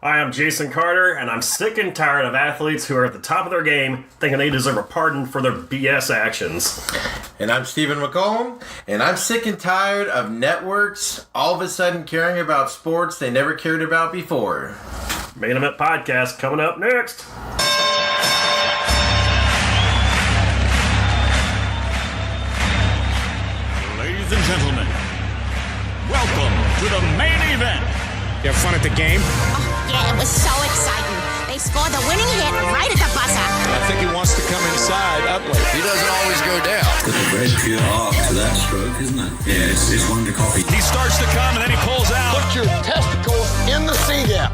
Hi, I'm Jason Carter, and I'm sick and tired of athletes who are at the top of their game thinking they deserve a pardon for their BS actions. And I'm Stephen McCollum, and I'm sick and tired of networks all of a sudden caring about sports they never cared about before. Main Event Podcast coming up next. Ladies and gentlemen, welcome to the main event. You have fun at the game? Oh, yeah, it was so exciting. They scored the winning hit right at the buzzer. I think he wants to come inside Utley. He doesn't always go down. There's a very pure art to that stroke, isn't it? Yeah, it's one to copy. He starts to come and then he pulls out. Put your testicles in the C gap.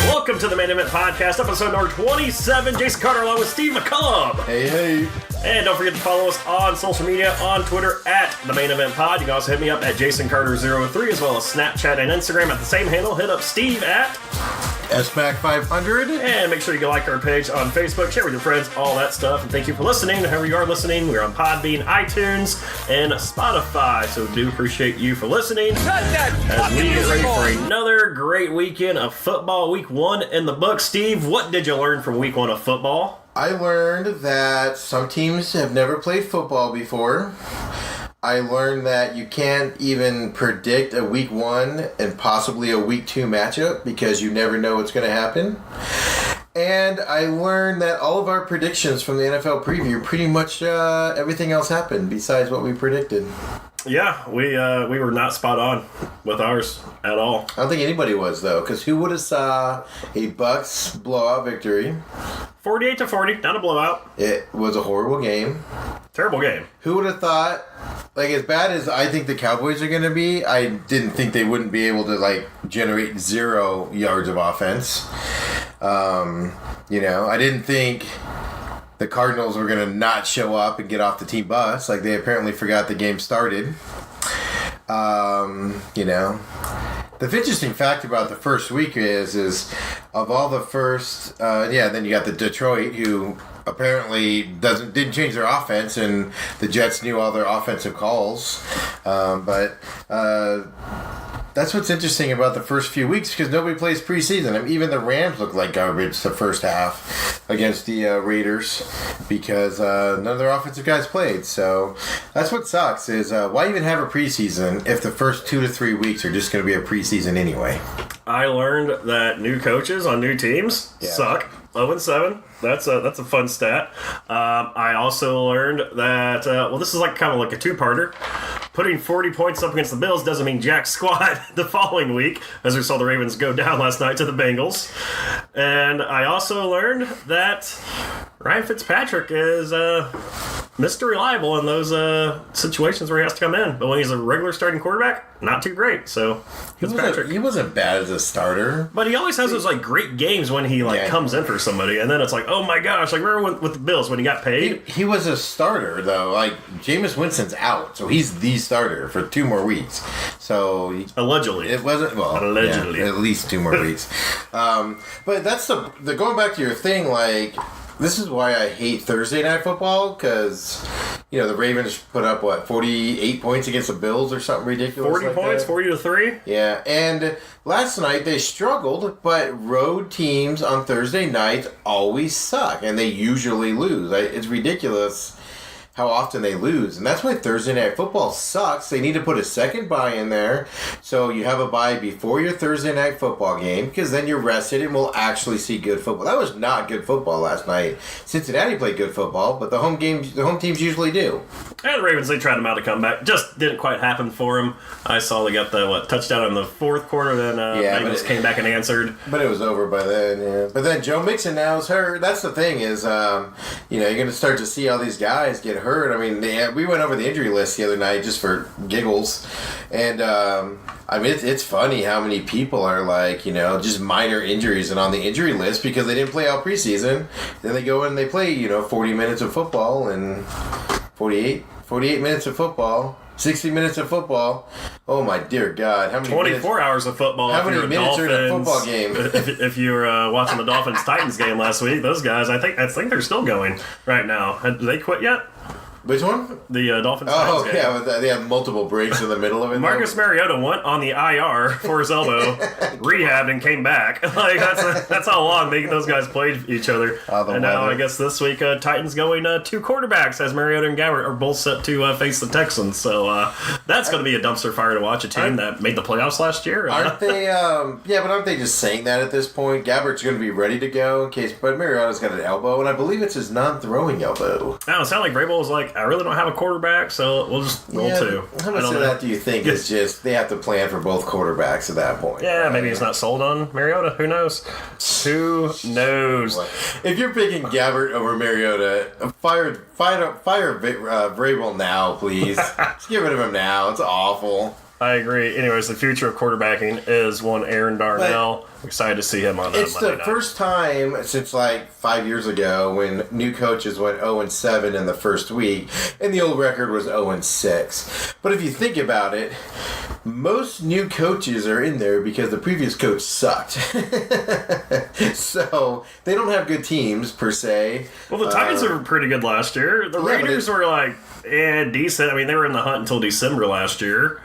Welcome to the Main Event Podcast, episode number 27. Jason Carter along with Steve McCullum. Hey. And don't forget to follow us on social media, on Twitter at The Main Event Pod. You can also hit me up at JasonCarter03, as well as Snapchat and Instagram at the same handle. Hit up Steve at SMAC500. And make sure you like our page on Facebook, share with your friends, all that stuff. And thank you for listening. However you are listening, we're on Podbean, iTunes, and Spotify. So we do appreciate you for listening. As we get ready for another great weekend of football, week one in the book. Steve, what did you learn from week one of football? I learned that some teams have never played football before. I learned that you can't even predict a week one and possibly a week two matchup because you never know what's going to happen. And I learned that all of our predictions from the NFL preview, pretty much everything else happened besides what we predicted. Yeah, we were not spot on with ours at all. I don't think anybody was, though, because who would have saw a Bucs blowout victory? 48-40, not a blowout. It was a horrible game. Terrible game. Who would have thought, like, as bad as I think the Cowboys are going to be, I didn't think they wouldn't be able to, like, generate 0 yards of offense. I didn't think the Cardinals were going to not show up and get off the team bus. Like, they apparently forgot the game started. The interesting fact about the first week is of all the first, then you got the Detroit, who apparently didn't change their offense, and the Jets knew all their offensive calls. But that's what's interesting about the first few weeks, because nobody plays preseason. I mean, even the Rams looked like garbage the first half against the Raiders because none of their offensive guys played. So that's what sucks is why even have a preseason if the first 2 to 3 weeks are just going to be a preseason anyway? I learned that new coaches on new teams suck. 0-7. That's a fun stat. I also learned that this is kind of like a two-parter. Putting 40 points up against the Bills doesn't mean jack squat the following week, as we saw the Ravens go down last night to the Bengals. And I also learned that Ryan Fitzpatrick is Mr. Reliable in those situations where he has to come in. But when he's a regular starting quarterback, not too great. So Fitzpatrick, he wasn't bad as a starter. But he always has those great games when he comes in for somebody, and then it's oh my gosh, remember with the Bills when he got paid? He was a starter though. Jameis Winston's out, so he's the starter for 2 more weeks. So allegedly, it wasn't allegedly at least 2 more weeks. But that's the going back to your thing. This is why I hate Thursday Night Football, because, the Ravens put up, 48 points against the Bills or something ridiculous 40 points, 40-3? Yeah, and last night they struggled, but road teams on Thursday nights always suck, and they usually lose. It's ridiculous how often they lose. And that's why Thursday Night Football sucks. They need to put a second bye in there so you have a bye before your Thursday Night Football game, because then you're rested and we'll actually see good football. That was not good football last night. Cincinnati played good football, but the home teams usually do. And the Ravens, they tried them out to come back. Just didn't quite happen for them. I saw they got the touchdown in the fourth quarter, then Bengals came back and answered. But it was over by then, yeah. But then Joe Mixon now is hurt. That's the thing is, you're going to start to see all these guys get hurt. I mean, we went over the injury list the other night just for giggles. And, it's funny how many people are just minor injuries and on the injury list because they didn't play all preseason. Then they go in and they play, 40 minutes of football and 48 minutes of football. 60 minutes of football. Oh my dear God! How many 24 hours of football? How many minutes are in a football game? if you were watching the Dolphins-Titans game last week, those guys, I think they're still going right now. Did they quit yet? Which one? The Dolphins. Oh, game. yeah, they have multiple breaks in the middle of it. Marcus Mariota went on the IR for his elbow, rehabbed, and came back. Like that's how long those guys played each other. And now I guess this week Titans going 2 quarterbacks as Mariota and Gabbert are both set to face the Texans. So that's going to be a dumpster fire to watch a team that made the playoffs last year. Aren't they? Yeah, but aren't they just saying that at this point? Gabbert's going to be ready to go in case, but Mariota's got an elbow, and I believe it's his non-throwing elbow. No, it sounded like Vrabel was like, I really don't have a quarterback, so we'll just roll 2. How much of that do you think is just they have to plan for both quarterbacks at that point? Yeah, right? maybe he's not sold on Mariota. Who knows? Who knows? If you're picking Gabbert over Mariota, fire Vrabel now, please. Just get rid of him now. It's awful. I agree. Anyways, the future of quarterbacking is one Aaron Darnell. Excited to see him on It's Monday the night. first time since like 5 years ago when new coaches went 0-7 in the first week, and the old record was 0-6. But if you think about it, most new coaches are in there because the previous coach sucked. So they don't have good teams per se. Well, the Titans were pretty good last year. The Raiders were like, decent. I mean, they were in the hunt until December last year.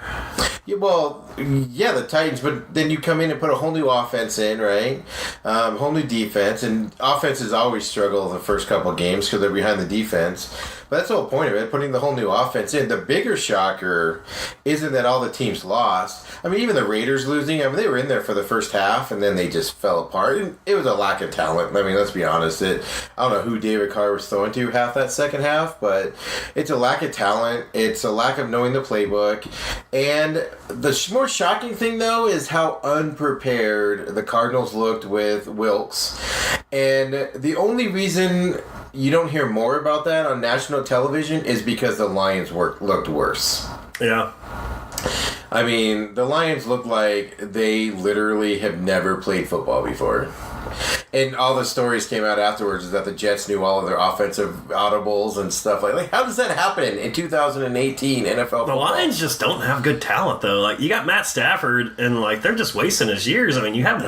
Yeah, well, yeah, the Titans, but then you come in and put a whole new offense in, right? Whole new defense, and offenses always struggle the first couple of games because they're behind the defense. But that's the whole point of it, putting the whole new offense in. The bigger shocker isn't that all the teams lost. I mean, even the Raiders losing, I mean, they were in there for the first half, and then they just fell apart. And it was a lack of talent. I mean, let's be honest. I don't know who David Carr was throwing to half that second half, but it's a lack of talent. It's a lack of knowing the playbook. And the more shocking thing, though, is how unprepared the Cardinals looked with Wilkes. And the only reason you don't hear more about that on national television is because the Lions looked worse. Yeah. I mean, the Lions look like they literally have never played football before. And all the stories came out afterwards is that the Jets knew all of their offensive audibles and stuff like how does that happen in 2018 NFL football? The Lions just don't have good talent, though. Like, you got Matt Stafford, and, like, they're just wasting his years. I mean, he has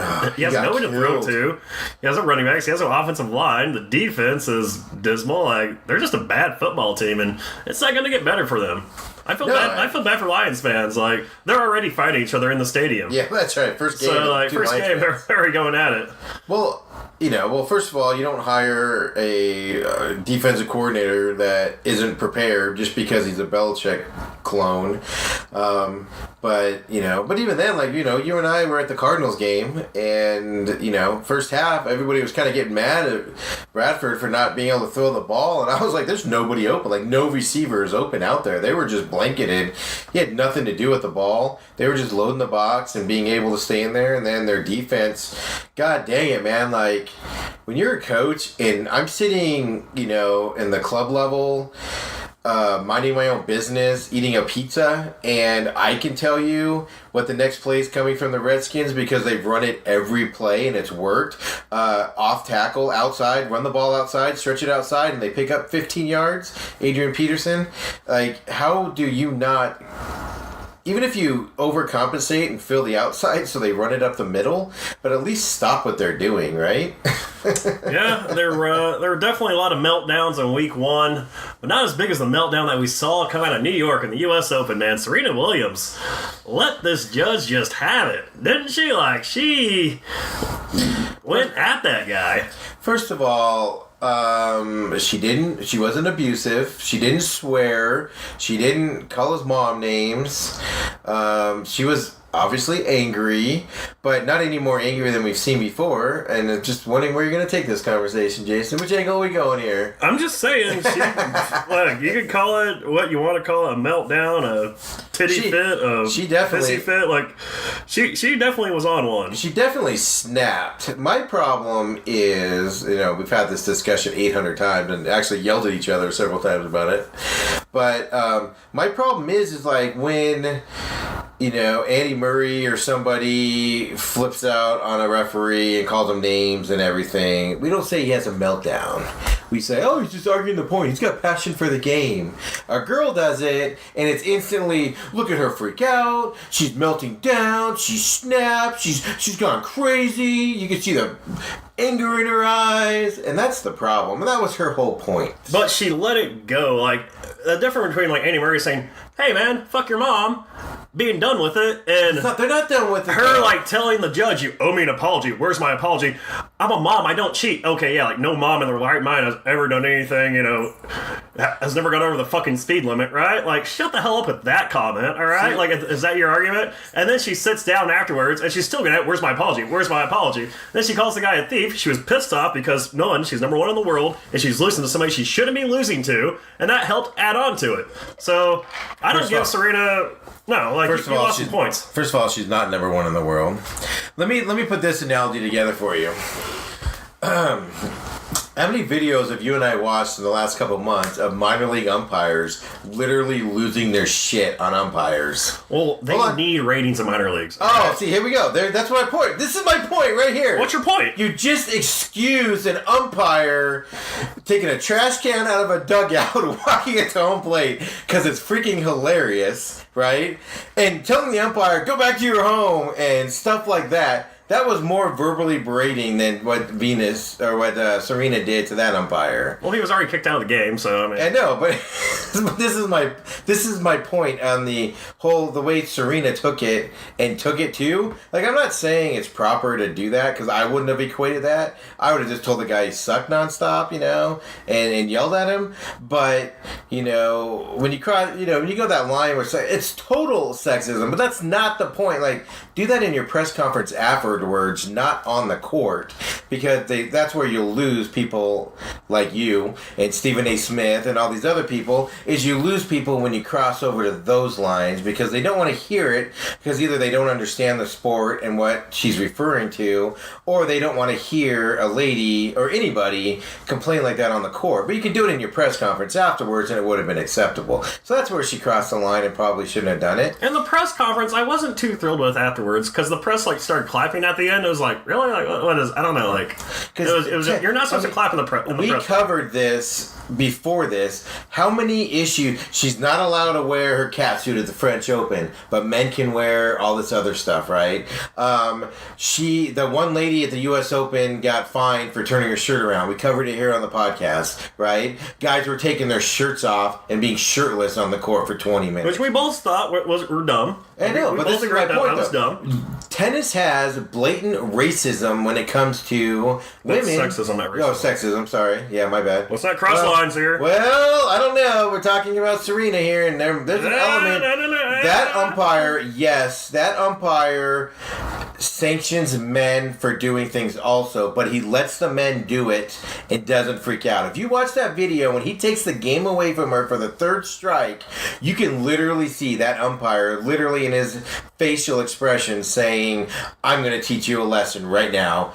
no one to throw to. He has no running backs. He has no offensive line. The defense is dismal. Like, they're just a bad football team, and it's not going to get better for them. I feel bad. I feel bad for Lions fans. Like, they're already fighting each other in the stadium. Yeah, that's right. First game. So, like, they're already going at it. Well, first of all, you don't hire a defensive coordinator that isn't prepared just because he's a Belichick clone. But even then, like, you and I were at the Cardinals game, and, first half, everybody was kind of getting mad at Bradford for not being able to throw the ball, and I was like, there's nobody open. Like, no receiver is open out there. They were just blanketed. He had nothing to do with the ball. They were just loading the box and being able to stay in there, and then their defense, god dang it, man, like, when you're a coach, and I'm sitting, in the club level, minding my own business, eating a pizza, and I can tell you what the next play is coming from the Redskins because they've run it every play and it's worked. Off tackle, outside, run the ball outside, stretch it outside, and they pick up 15 yards. Adrian Peterson, like, how do you not... Even if you overcompensate and fill the outside so they run it up the middle, but at least stop what they're doing, right? Yeah, there were definitely a lot of meltdowns in week 1, but not as big as the meltdown that we saw come out of New York in the U.S. Open, man. Serena Williams let this judge just have it, didn't she? Like, she went at that guy. First of all, she wasn't abusive. She didn't swear. She didn't call his mom names. She was obviously angry, but not any more angry than we've seen before. And just wondering where you're going to take this conversation, Jason. Which angle are we going here? I'm just saying, look, you could call it what you want to call it, a meltdown, a titty fit, a pissy fit. Like, she definitely was on one. She definitely snapped. My problem is, we've had this discussion 800 times and actually yelled at each other several times about it. But my problem is like when... Andy Murray or somebody flips out on a referee and calls him names and everything. We don't say he has a meltdown. We say, oh, he's just arguing the point. He's got passion for the game. A girl does it, and it's instantly, look at her freak out. She's melting down. She snaps. She's gone crazy. You can see the anger in her eyes, and that's the problem. And that was her whole point. But she let it go. Like, the difference between like Andy Murray saying, "Hey man, fuck your mom," being done with it, and they're not done with it. Her like telling the judge, "You owe me an apology. Where's my apology? I'm a mom. I don't cheat." Okay, yeah, like no mom in their right mind has ever done anything. Has never gone over the fucking speed limit, right? Like, shut the hell up with that comment. All right, like, is that your argument? And then she sits down afterwards, and she's still gonna, "Where's my apology? Where's my apology?" Then she calls the guy a thief. She was pissed off because she's number one in the world, and she's losing to somebody she shouldn't be losing to, and that helped add on to it. So I don't give Serena. No, like, first of all, lost some points. First of all, she's not number one in the world. Let me put this analogy together for you. How many videos have you and I watched in the last couple months of minor league umpires literally losing their shit on umpires? Well, they need ratings in minor leagues. Oh, see, here we go. That's my point. This is my point right here. What's your point? You just excuse an umpire taking a trash can out of a dugout and walking it to home plate because it's freaking hilarious, right? And telling the umpire, "Go back to your home," and stuff like that. That was more verbally berating than what Serena did to that umpire. Well, he was already kicked out of the game, so I mean. I know, but this is my point on the way Serena took it too. Like, I'm not saying it's proper to do that because I wouldn't have equated that. I would have just told the guy he sucked nonstop, and yelled at him. But when you go that line where it's total sexism, but that's not the point. Like, do that in your press conference afterwards, not on the court, because that's where you'll lose people like you and Stephen A. Smith and all these other people, is you lose people when you cross over to those lines because they don't want to hear it, because either they don't understand the sport and what she's referring to, or they don't want to hear a lady or anybody complain like that on the court. But you can do it in your press conference afterwards and it would have been acceptable. So that's where she crossed the line and probably shouldn't have done it. And the press conference, I wasn't too thrilled with afterwards because the press started clapping at the end. It was like, really? Like, what is? I don't know. Like, it was you're not supposed to clap in the press. We covered this before this. How many issues? She's not allowed to wear her catsuit at the French Open, but men can wear all this other stuff, right? The one lady at the U.S. Open got fined for turning her shirt around. We covered it here on the podcast, right? Guys were taking their shirts off and being shirtless on the court for 20 minutes, which we both thought were dumb. I know, but this is my point. That was dumb. Tennis has blatant racism when it comes to women. Sexism, not racism. Oh, sexism. Sorry. Yeah, my bad. Let's not cross lines here. Well, I don't know. We're talking about Serena here, and there's an element. That umpire, yes, that umpire sanctions men for doing things also, but he lets the men do it and doesn't freak out. If you watch that video, when he takes the game away from her for the third strike, you can literally see that umpire literally in his facial expression saying, "I'm going to teach you a lesson right now."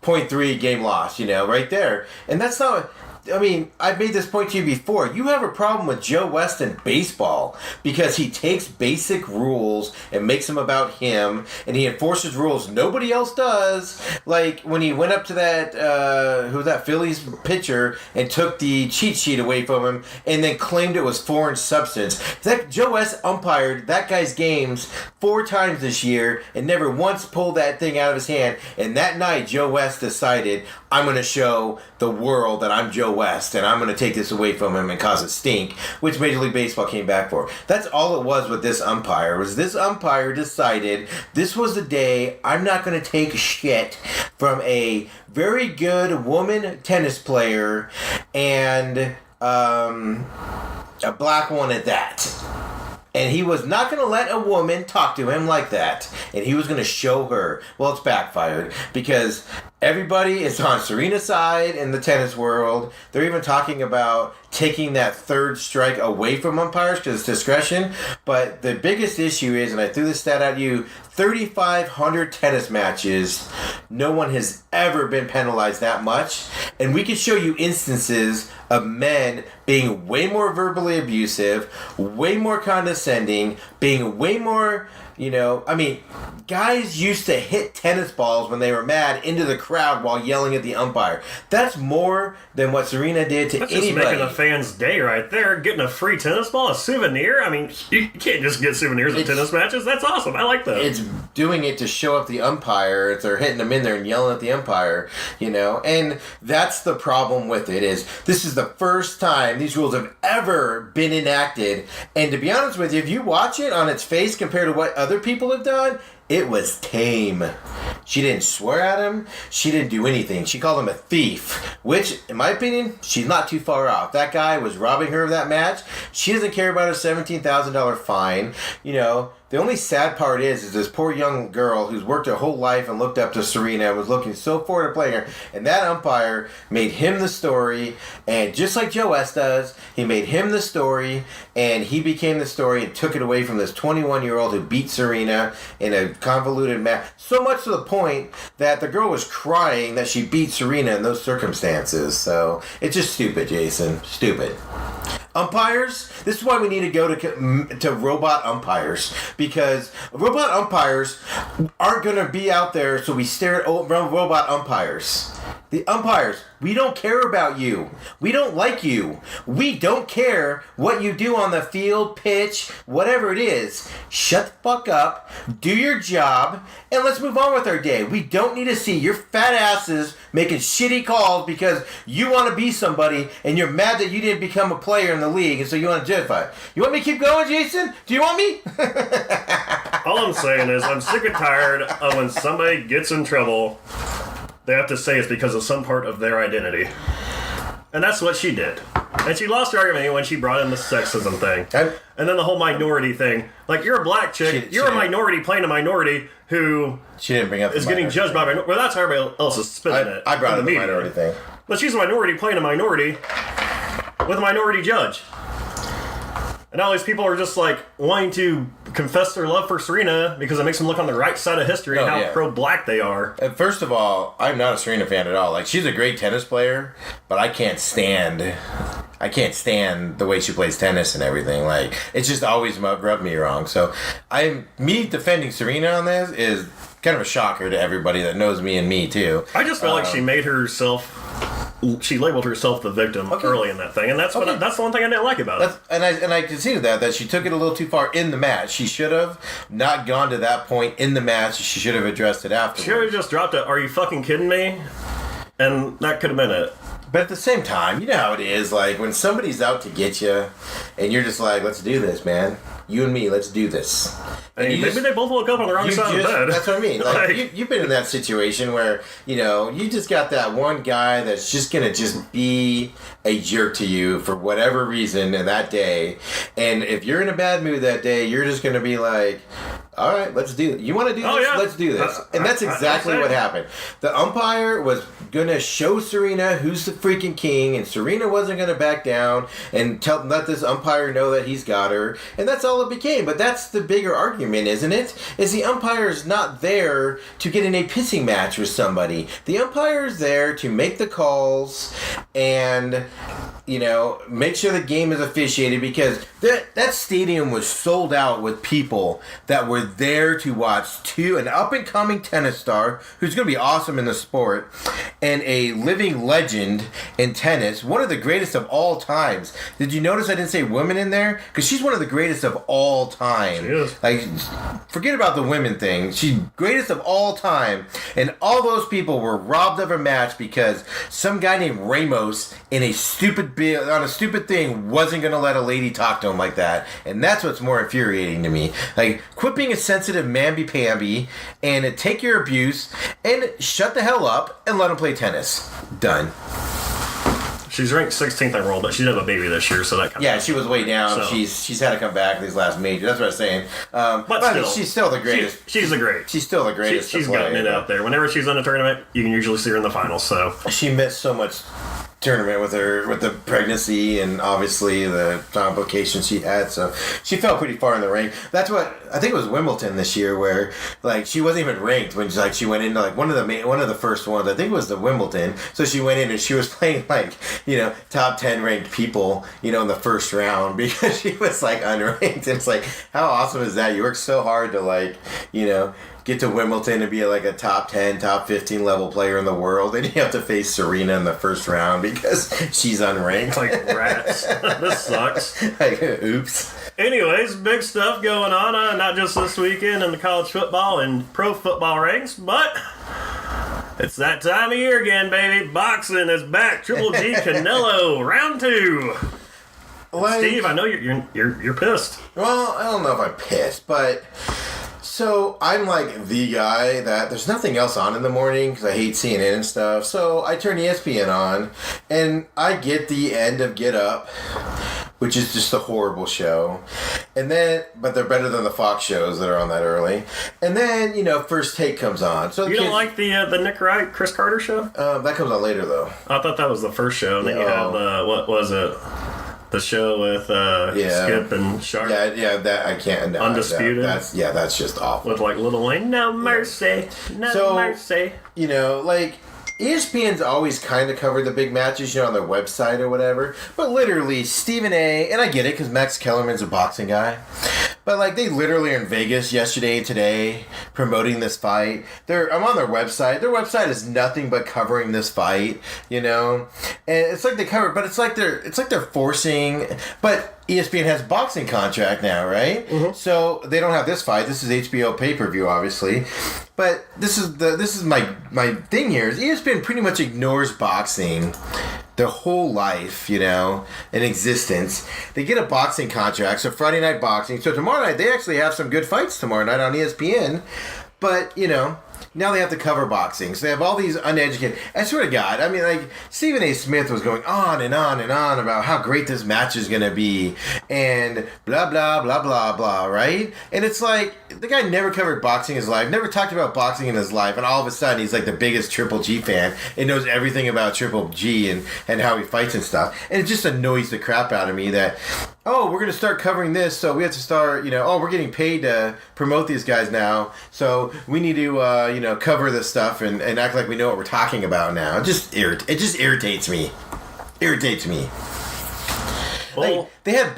0.3 game loss, right there. And that's not... I mean, I've made this point to you before. You have a problem with Joe West in baseball because he takes basic rules and makes them about him, and he enforces rules nobody else does. Like when he went up to that Phillies pitcher and took the cheat sheet away from him and then claimed it was foreign substance. That Joe West umpired that guy's games 4 times this year and never once pulled that thing out of his hand. And that night, Joe West decided, "I'm going to show the world that I'm Joe West, and I'm going to take this away from him and cause it stink," which Major League Baseball came back for. That's all it was with this umpire. Was this umpire decided this was the day I'm not going to take shit from a very good woman tennis player and a black one at that. And he was not going to let a woman talk to him like that. And he was going to show her. Well, it's backfired because everybody is on Serena's side in the tennis world. They're even talking about taking that third strike away from umpires because it's discretion. But the biggest issue is, and I threw this stat at you, 3,500 tennis matches. No one has ever been penalized that much. And we can show you instances of men being way more verbally abusive, way more condescending, being way more You know, I mean, guys used to hit tennis balls when they were mad into the crowd while yelling at the umpire. That's more than what Serena did to That's anybody. just making a fan's day right there. Getting a free tennis ball, a souvenir. I mean, you can't just get souvenirs at tennis matches. That's awesome. I like that. It's doing it to show up the umpire. If they're hitting them in there and yelling at the umpire, you know. And that's the problem with it. Is this is the first time these rules have ever been enacted. And to be honest with you, if you watch it on its face compared to what other people have done, it was tame. She didn't swear at him. She didn't do anything. She called him a thief, which, in my opinion, she's not too far off. That guy was robbing her of that match. She doesn't care about her $17,000 fine. You know, the only sad part is this poor young girl who's worked her whole life and looked up to Serena and was looking so forward to playing her. And that umpire made him the story. And just like Joe West does, he made him the story. And he became the story and took it away from this 21-year-old who beat Serena in a convoluted match. So much to the point that the girl was crying that she beat Serena in those circumstances. So it's just stupid, Jason. Stupid. Umpires, this is why we need to go to robot umpires, because robot umpires aren't going to be out there, so we stare at robot umpires. The umpires, we don't care about you. We don't like you. We don't care what you do on the field, pitch, whatever it is. Shut the fuck up, do your job, and let's move on with our day. We don't need to see your fat asses making shitty calls because you want to be somebody and you're mad that you didn't become a player in the league, and so you want to justify it. You want me to keep going, Jason? Do you want me? All I'm saying is I'm sick and tired of when somebody gets in trouble, they have to say it's because of some part of their identity. And that's what she did. And she lost her argument when she brought in the sexism thing. And then the whole minority thing. Like, you're a black chick, you're a minority playing a minority who she didn't bring up is getting judged by minority. Well, that's how everybody else is spinning it. I brought up the media. minority thing. But she's a minority playing a minority with a minority judge. And all these people are just like wanting to confess their love for Serena because it makes them look on the right side of history and how pro-black they are. And first of all, I'm not a Serena fan at all. Like, she's a great tennis player, but I can't stand the way she plays tennis and everything. Like, it's just always rubbed me wrong. So, me defending Serena on this is kind of a shocker to everybody that knows me and me too. I just felt like she made herself. She labeled herself the victim early in that thing, and that's the one thing I didn't like about it. And I conceded that she took it a little too far in the match. She should have not gone to that point in the match. She should have addressed it afterwards. She should have just dropped it. Are you fucking kidding me? And that could have been it. But at the same time, you know how it is. Like, when somebody's out to get you, and you're just like, let's do this, man. You and me, let's do this. And maybe they both woke up on the wrong side of the bed. That's what I mean. Like, you've been in that situation where, you know, you just got that one guy that's just going to just be a jerk to you for whatever reason in that day. And if you're in a bad mood that day, you're just going to be like, all right, let's do it. You want to do this? Yeah. Let's do this. And that's exactly what happened. The umpire was going to show Serena who's the freaking king, and Serena wasn't going to back down and let this umpire know that he's got her. And that's all it became. But that's the bigger argument, isn't it? Is the umpire is not there to get in a pissing match with somebody. The umpire is there to make the calls and, you know, make sure the game is officiated, because that stadium was sold out with people that were there to watch an up-and-coming tennis star who's going to be awesome in the sport and a living legend in tennis, one of the greatest of all times. Did you notice I didn't say women in there? Because she's one of the greatest of all time. She is. Like, forget about the women thing. She's greatest of all time. And all those people were robbed of a match because some guy named Ramos on a stupid thing wasn't going to let a lady talk to him like that. And that's what's more infuriating to me. Like, quit being a sensitive mamby-pamby and take your abuse and shut the hell up and let him play tennis. Done. She's ranked 16th in the world, but she did have a baby this year, so that kind of... Yeah, she was way down. So. She's had to come back these last major. That's what I was saying. But still, she's still the greatest. She's the great. She's still the greatest. She's gotten it out there. Whenever she's in a tournament, you can usually see her in the finals. So she missed so much tournament with the pregnancy and obviously the complications she had. So she fell pretty far in the rank. That's what I think it was Wimbledon this year, where like she wasn't even ranked when she went into like one of the first ones. I think it was the Wimbledon. So she went in and she was playing like top 10 ranked people in the first round because she was like unranked. And it's like, how awesome is that? You work so hard to like get to Wimbledon and be like a top 10, top 15 level player in the world, and you have to face Serena in the first round because she's unranked. Like rats. This sucks. Like, oops. Anyways, big stuff going on, not just this weekend in the college football and pro football ranks, but it's that time of year again, baby. Boxing is back. Triple G Canelo, round 2. Like, Steve, I know you're pissed. Well, I don't know if I'm pissed, but... So, I'm like the guy that there's nothing else on in the morning because I hate CNN and stuff. So, I turn ESPN on and I get the end of Get Up, which is just a horrible show. And then, but they're better than the Fox shows that are on that early. And then, First Take comes on. So you don't like the Nick Wright, Chris Carter show? That comes on later, though. I thought that was the first show. And then you had what was it? The show with Skip and Sharp. Yeah, that I can't. No, Undisputed. That's just awful. With like Lil Wayne, no mercy, no mercy. Like ESPN's always kind of covered the big matches, on their website or whatever. But literally, Stephen A. and I get it because Max Kellerman's a boxing guy. But like they literally are in Vegas yesterday and today promoting this fight. I'm on their website. Their website is nothing but covering this fight, And it's like they cover, but it's like they're forcing. But ESPN has a boxing contract now, right? Mm-hmm. So they don't have this fight. This is HBO pay-per-view, obviously. But this is my thing here is ESPN pretty much ignores boxing their whole life, in existence. They get a boxing contract, so Friday Night Boxing. So tomorrow night, they actually have some good fights tomorrow night on ESPN. But, now they have to cover boxing. So they have all these uneducated... I swear to God, I mean, like, Stephen A. Smith was going on and on and on about how great this match is going to be. And blah, blah, blah, blah, blah, right? And it's like, the guy never covered boxing in his life, never talked about boxing in his life, and all of a sudden he's like the biggest Triple G fan and knows everything about Triple G and how he fights and stuff. And it just annoys the crap out of me that... Oh, we're going to start covering this, so we have to start, we're getting paid to promote these guys now, so we need to, cover this stuff and act like we know what we're talking about now. It just irritates me. Irritates me. Well, like, they had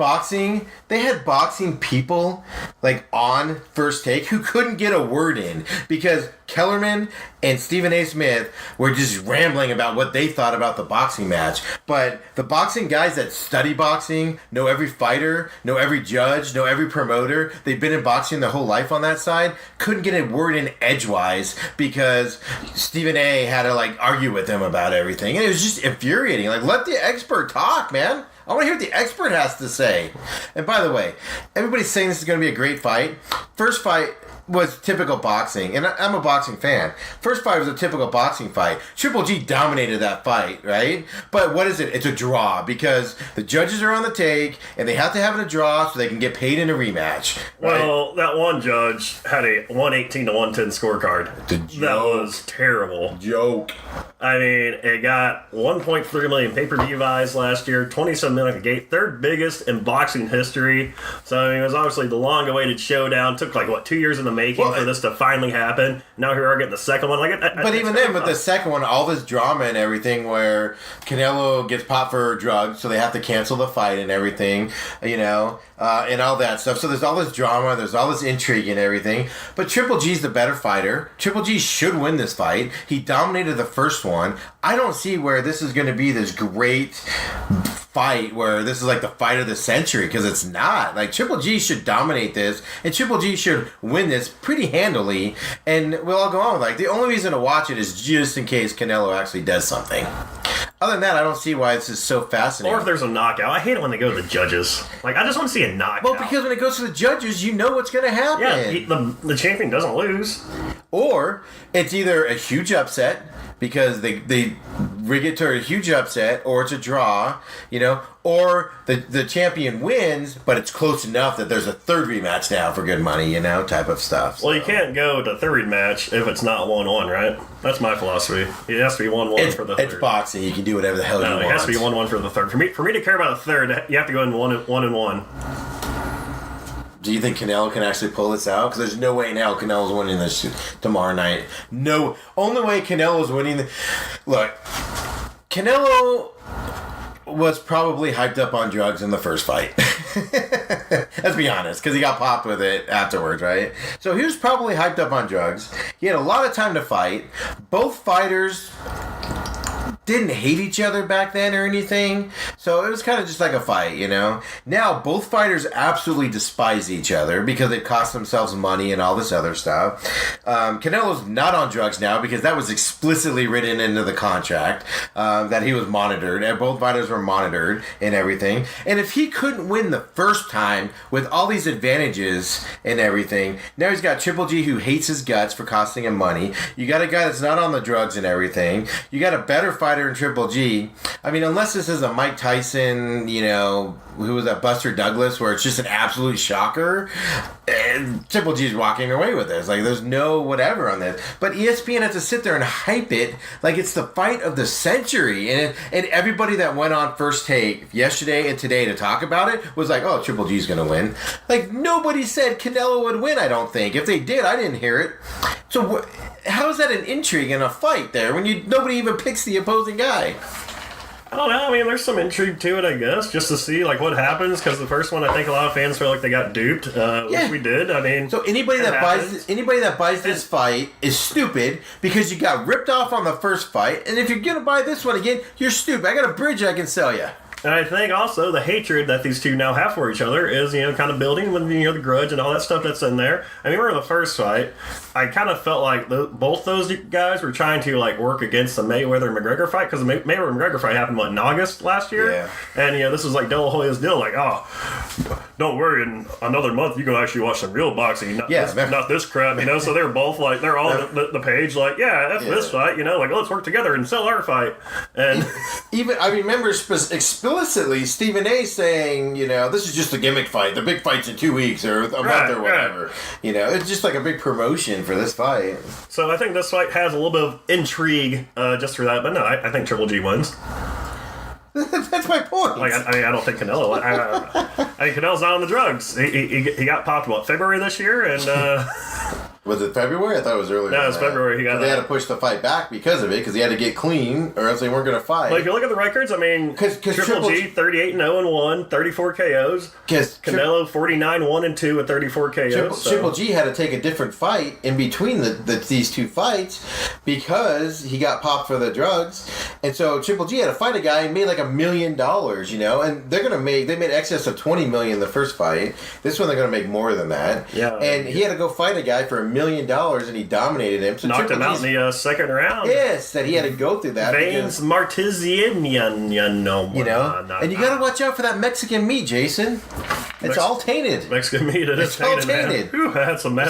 boxing people, like, on First Take who couldn't get a word in because Kellerman and Stephen A. Smith were just rambling about what they thought about the boxing match. But the boxing guys that study boxing, know every fighter, know every judge, know every promoter, they've been in boxing their whole life on that side, couldn't get a word in edgewise because Stephen A. had to, like, argue with them about everything. And it was just infuriating. Like, let the expert talk, man. I want to hear what the expert has to say. And by the way, everybody's saying this is going to be a great fight. First fight was typical boxing, and I'm a boxing fan. First fight was a typical boxing fight. Triple G dominated that fight, right? But what is it? It's a draw because the judges are on the take, and they have to have it a draw so they can get paid in a rematch. Right? Well, that one judge had a 118 to 110 scorecard. That was terrible. Joke. I mean, it got 1.3 million pay-per-view buys last year, 27 million a gate, third biggest in boxing history. So, I mean, it was obviously the long-awaited showdown. Took, 2 years in the making for this to finally happen. Now here we are getting the second one. But even then, with the second one, all this drama and everything where Canelo gets popped for drugs, so they have to cancel the fight and everything, and all that stuff. So there's all this drama, there's all this intrigue and everything. But Triple G's the better fighter. Triple G should win this fight. He dominated the first one. I don't see where this is going to be this great fight where this is like the fight of the century, because it's not. Like, Triple G should dominate this, and Triple G should win this pretty handily, and we'll all go on with like the only reason to watch it is just in case Canelo actually does something. Other than that, I don't see why this is so fascinating. Or if there's a knockout. I hate it when they go to the judges. Like, I just want to see a knockout. Well, because when it goes to the judges, you know what's going to happen. Yeah, the champion doesn't lose. Or it's either a huge upset because they rig it to a huge upset, or it's a draw, or the champion wins, but it's close enough that there's a third rematch now for good money, type of stuff. So. Well, you can't go to third match if it's not 1-1, right? That's my philosophy. It has to be 1-1 for the third. It's boxing. You can do whatever the hell you want. It has to be 1-1 for the third. For me to care about a third, you have to go in 1-1. Do you think Canelo can actually pull this out? Because there's no way in hell Canelo's winning this tomorrow night. No. Only way Canelo's winning... Look, Canelo was probably hyped up on drugs in the first fight. Let's be honest, because he got popped with it afterwards, right? So he was probably hyped up on drugs. He had a lot of time to fight. Both fighters didn't hate each other back then or anything, so it was kind of just like a fight, Now, both fighters absolutely despise each other because it cost themselves money and all this other stuff. Canelo's not on drugs now because that was explicitly written into the contract, that he was monitored, and both fighters were monitored and everything. And if he couldn't win the first time with all these advantages and everything, now he's got Triple G who hates his guts for costing him money. You got a guy that's not on the drugs and everything. You got a better fighter in Triple G. I mean, unless this is a Mike Tyson, who was that, Buster Douglas, where it's just an absolute shocker, and Triple G's walking away with this. Like, there's no whatever on this. But ESPN has to sit there and hype it like it's the fight of the century. And everybody that went on First Take yesterday and today to talk about it was like, oh, Triple G's going to win. Like, nobody said Canelo would win, I don't think. If they did, I didn't hear it. So how is that an intrigue in a fight there when nobody even picks the opposing guy? I don't know. I mean, there's some intrigue to it, I guess, just to see what happens. Because the first one, I think a lot of fans feel like they got duped, which we did. I mean, so anybody that buys this fight is stupid because you got ripped off on the first fight, and if you're gonna buy this one again, you're stupid. I got a bridge I can sell you. And I think also the hatred that these two now have for each other is, kind of building with, the grudge and all that stuff that's in there. I mean, remember the first fight, I kind of felt like both those guys were trying to, work against the Mayweather-McGregor fight, because the Mayweather-McGregor fight happened, in August last year? Yeah. And, this was De La Hoya's deal, don't worry, in another month you can actually watch some real boxing, not this crap, So they're both, they're all on the page, this fight, let's work together and sell our fight. And even, I remember explicitly Stephen A saying, this is just a gimmick fight. The big fight's in 2 weeks or a month or whatever. Right. It's just like a big promotion for this fight. So I think this fight has a little bit of intrigue just for that. But no, I think Triple G wins. That's my point. I don't think Canelo. I think Canelo's not on the drugs. He got popped, February this year? And was it February? I thought it was earlier. No, it was February. They had to push the fight back because of it, because he had to get clean, or else they weren't going to fight. If you look at the records, Triple G 38-0-1, 34 KOs. Canelo 49-1-2 with 34 KOs. Triple G had to take a different fight in between these two fights because he got popped for the drugs, and so Triple G had to fight a guy and made $1 million, and they made excess of $20 million the first fight. This one they're going to make more than that. Yeah, and he had to go fight a guy for $1 million, and he dominated him. So knocked him out in the second round. Yes, that he had to go through that. Veins Martizian, and you got to watch out for that Mexican meat, Jason. It's all tainted. Mexican meat, it's all tainted. Whew, I had some bad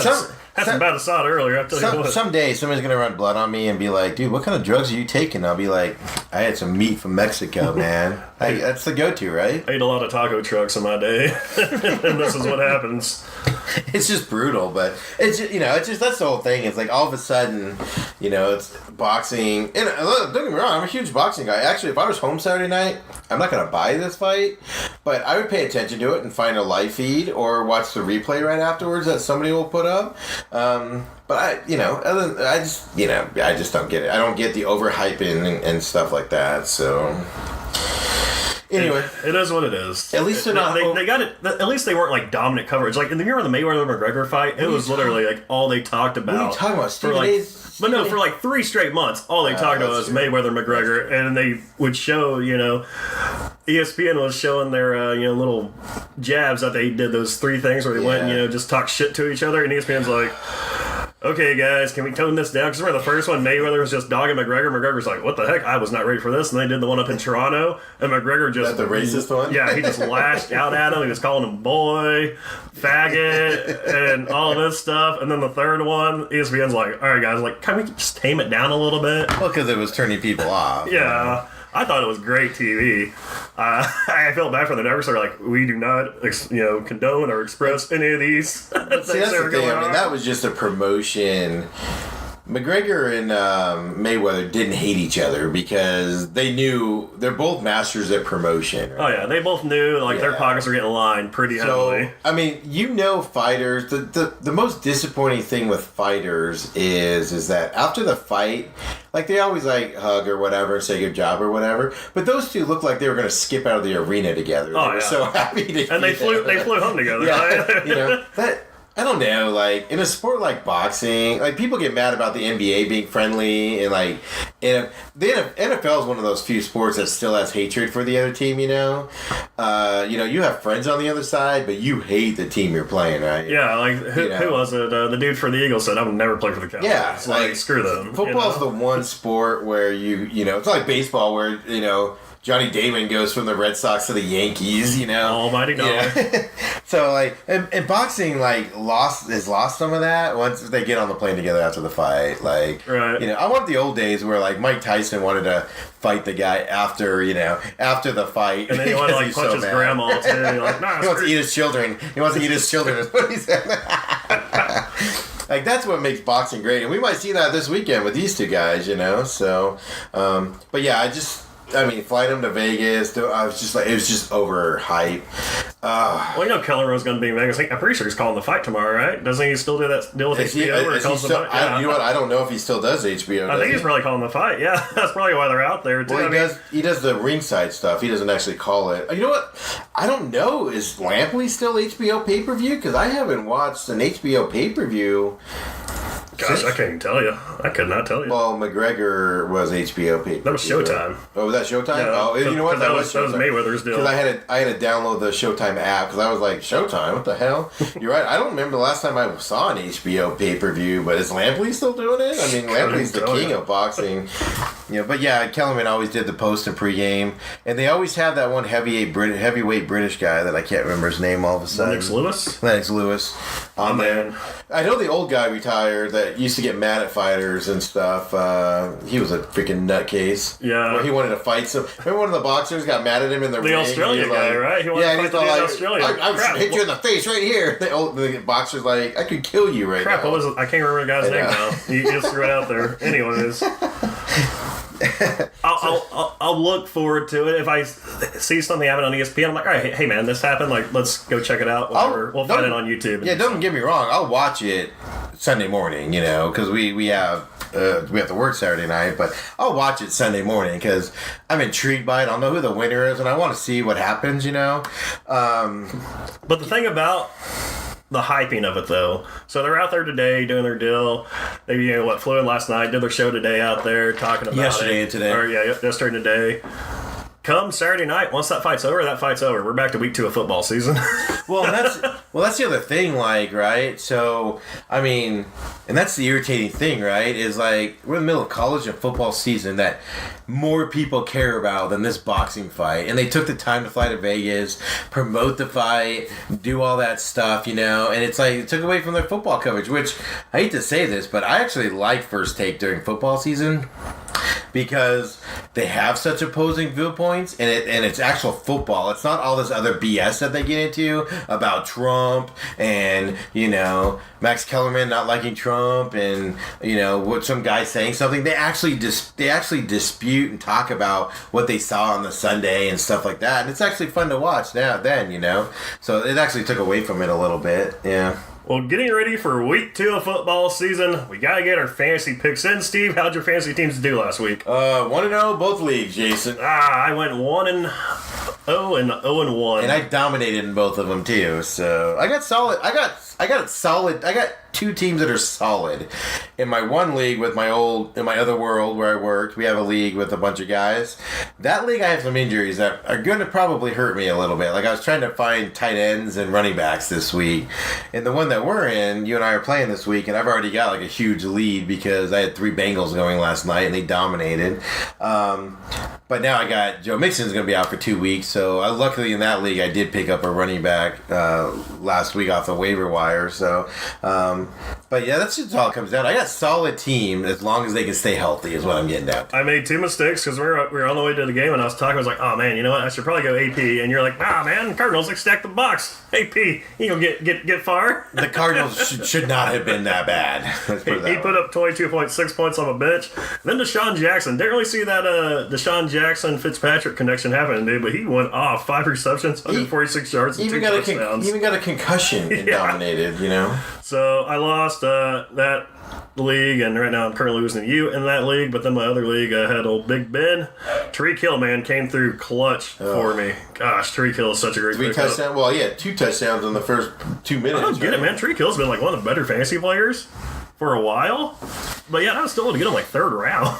assault earlier. I'll tell you what. Someday somebody's gonna run blood on me and be like, "Dude, what kind of drugs are you taking?" I'll be like, "I had some meat from Mexico, man." That's the go-to, right? I ate a lot of taco trucks in my day, and this is what happens. It's just brutal, but it's just that's the whole thing. It's all of a sudden, it's boxing. And don't get me wrong, I'm a huge boxing guy. Actually, if I was home Saturday night, I'm not gonna buy this fight, but I would pay attention to it and find a live feed or watch the replay right afterwards that somebody will put up. But I just don't get it. I don't get the overhyping and stuff like that. So. Anyway, it is what it is. At least they're not. They got it. At least they weren't dominant coverage. In the year of the Mayweather-McGregor fight, it was literally all they talked about. What are you talking about? For 3 straight months, all they talked about was Mayweather-McGregor, and they would show, ESPN was showing their, little jabs that they did those 3 things where they went and, just talk shit to each other, and ESPN's like, okay, guys, can we tone this down? Because remember the first one, Mayweather was just dogging McGregor. McGregor's like, what the heck? I was not ready for this. And they did the one up in Toronto, and McGregor just... That the racist one? Yeah, he just lashed out at him. He was calling him boy, faggot, and all of this stuff. And then the third one, ESPN's like, all right, guys, like, can we just tame it down a little bit? Well, because it was turning people off. Yeah. I thought it was great TV. I felt bad for the networks. They're like, we do not, condone or express any of these. See, that's the thing. I mean, that was just a promotion. McGregor and Mayweather didn't hate each other because they knew they're both masters at promotion. Right? Oh yeah, they both knew their pockets were getting lined pretty heavily. I mean, fighters. The most disappointing thing with fighters is that after the fight, like they always hug or whatever and say good job or whatever. But those two looked like they were going to skip out of the arena together. Oh, they were so happy to. And they flew home together. Yeah, Right? that. I don't know, like, in a sport like boxing, like, people get mad about the NBA being friendly, and, like, the NFL is one of those few sports that still has hatred for the other team, you know? You have friends on the other side, but you hate the team you're playing, right? Yeah, like, who was it? The dude for the Eagles said, I would never play for the Cowboys. Yeah. It's like, screw them. Football's the one sport where it's like baseball where, Johnny Damon goes from the Red Sox to the Yankees, Almighty dollar. Yeah. So, like, and boxing, like, has lost some of that once they get on the plane together after the fight. Like, right. I want the old days where, like, Mike Tyson wanted to fight the guy after the fight. And then he wanted to, like, punch his grandma, too. Like, nah, he wants to eat his children. He wants to eat his children, is what he said. Like, that's what makes boxing great. And we might see that this weekend with these two guys, So, but yeah, flying him to Vegas, I was just like, it was just overhyped. Well, Keller Rose going to be in Vegas. I'm pretty sure he's calling the fight tomorrow, right? Doesn't he still do that deal with HBO? You know what? I don't know if he still does HBO. I think he's probably calling the fight. Yeah, that's probably why they're out there, too. Well, he does the ringside stuff. He doesn't actually call it. You know what? I don't know. Is Lampley still HBO pay-per-view? Because I haven't watched an HBO pay-per-view. Gosh, I can't even tell you. I could not tell you. Well, McGregor was HBO pay-per-view. That was Showtime. Right? Oh, was that Showtime? Yeah, oh, you know what? That was Mayweather's deal. Because I had to download the Showtime app because I was like, Showtime? What the hell? You're right. I don't remember the last time I saw an HBO pay-per-view, but is Lampley still doing it? I mean, Lampley's the king of boxing. But yeah, Kellerman always did the post and pregame, and they always have that one heavyweight British guy that I can't remember his name all of a sudden. Lennox Lewis. On there. I know the old guy retired that used to get mad at fighters and stuff. He was a freaking nutcase. Yeah. Where he wanted to fight some. Remember one of the boxers got mad at him in the ring? The Australian guy, right? He wanted to fight the Australian. I hit you in the face right here. The boxer's like, I could kill you right now. What was it? I can't remember the guy's name now. You just threw it out there. Anyways. I'll look forward to it. If I see something happen on ESPN, I'm like, all right, hey man, this happened. Like, let's go check it out. We'll find it on YouTube. Yeah, don't get me wrong. I'll watch it Sunday morning, because we have to work Saturday night, but I'll watch it Sunday morning because I'm intrigued by it. I'll know who the winner is, and I want to see what happens. But the thing about the hyping of it, though. So they're out there today doing their deal. They, flew in last night, did their show today out there talking about yesterday and today. Yesterday and today. Come Saturday night, once that fight's over, We're back to week 2 of football season. Well, that's the other thing, right? So, and that's the irritating thing, right? Is like we're in the middle of college and football season that more people care about than this boxing fight, and they took the time to fly to Vegas, promote the fight, do all that stuff, and it's like it took away from their football coverage. Which I hate to say this, but I actually like First Take during football season. Because they have such opposing viewpoints, and it's actual football. It's not all this other BS that they get into about Trump and Max Kellerman not liking Trump and what some guy saying something. They actually dispute and talk about what they saw on the Sunday and stuff like that, and it's actually fun to watch now. So it actually took away from it a little bit. Yeah. Well, getting ready for week 2 of football season, we got to get our fantasy picks in. Steve, how'd your fantasy teams do last week? 1-0 both leagues, Jason. I went 1-0 and 0-1. And I dominated in both of them too. So I got solid. I got two teams that are solid. In my one league in my other world where I worked, we have a league with a bunch of guys. That league, I have some injuries that are going to probably hurt me a little bit. Like, I was trying to find tight ends and running backs this week. And the one that we're in, you and I are playing this week, and I've already got like a huge lead because I had 3 Bengals going last night and they dominated. But now I got Joe Mixon's going to be out for 2 weeks. So luckily in that league, I did pick up a running back last week off the waiver wire. So, but yeah, that's just all it comes down to. I got a solid team as long as they can stay healthy is what I'm getting down to. I made 2 mistakes because we were on the way to the game and I was talking. I was like, oh man, you know what? I should probably go AP. And you're like, nah, man, Cardinals like stacked the box. AP, you gonna get far? The Cardinals should not have been that bad. He put up 22.6 points on a bench. Then Deshaun Jackson. Didn't really see that Deshaun Jackson Fitzpatrick connection happening, dude. But he went off 5 receptions, 146 yards, and 2 touchdowns. He even got a concussion and dominated. You know. So I lost that league, and right now I'm currently losing to you in that league. But then my other league, I had old Big Ben. Tariq Hill, man, came through clutch for me. Gosh, Tariq Hill is such a great 3 touchdowns. Well, yeah, 2 touchdowns in the first 2 minutes. I don't get it, man. Tariq Hill's been like one of the better fantasy players for a while. But yeah, I was still able to get him like 3rd round.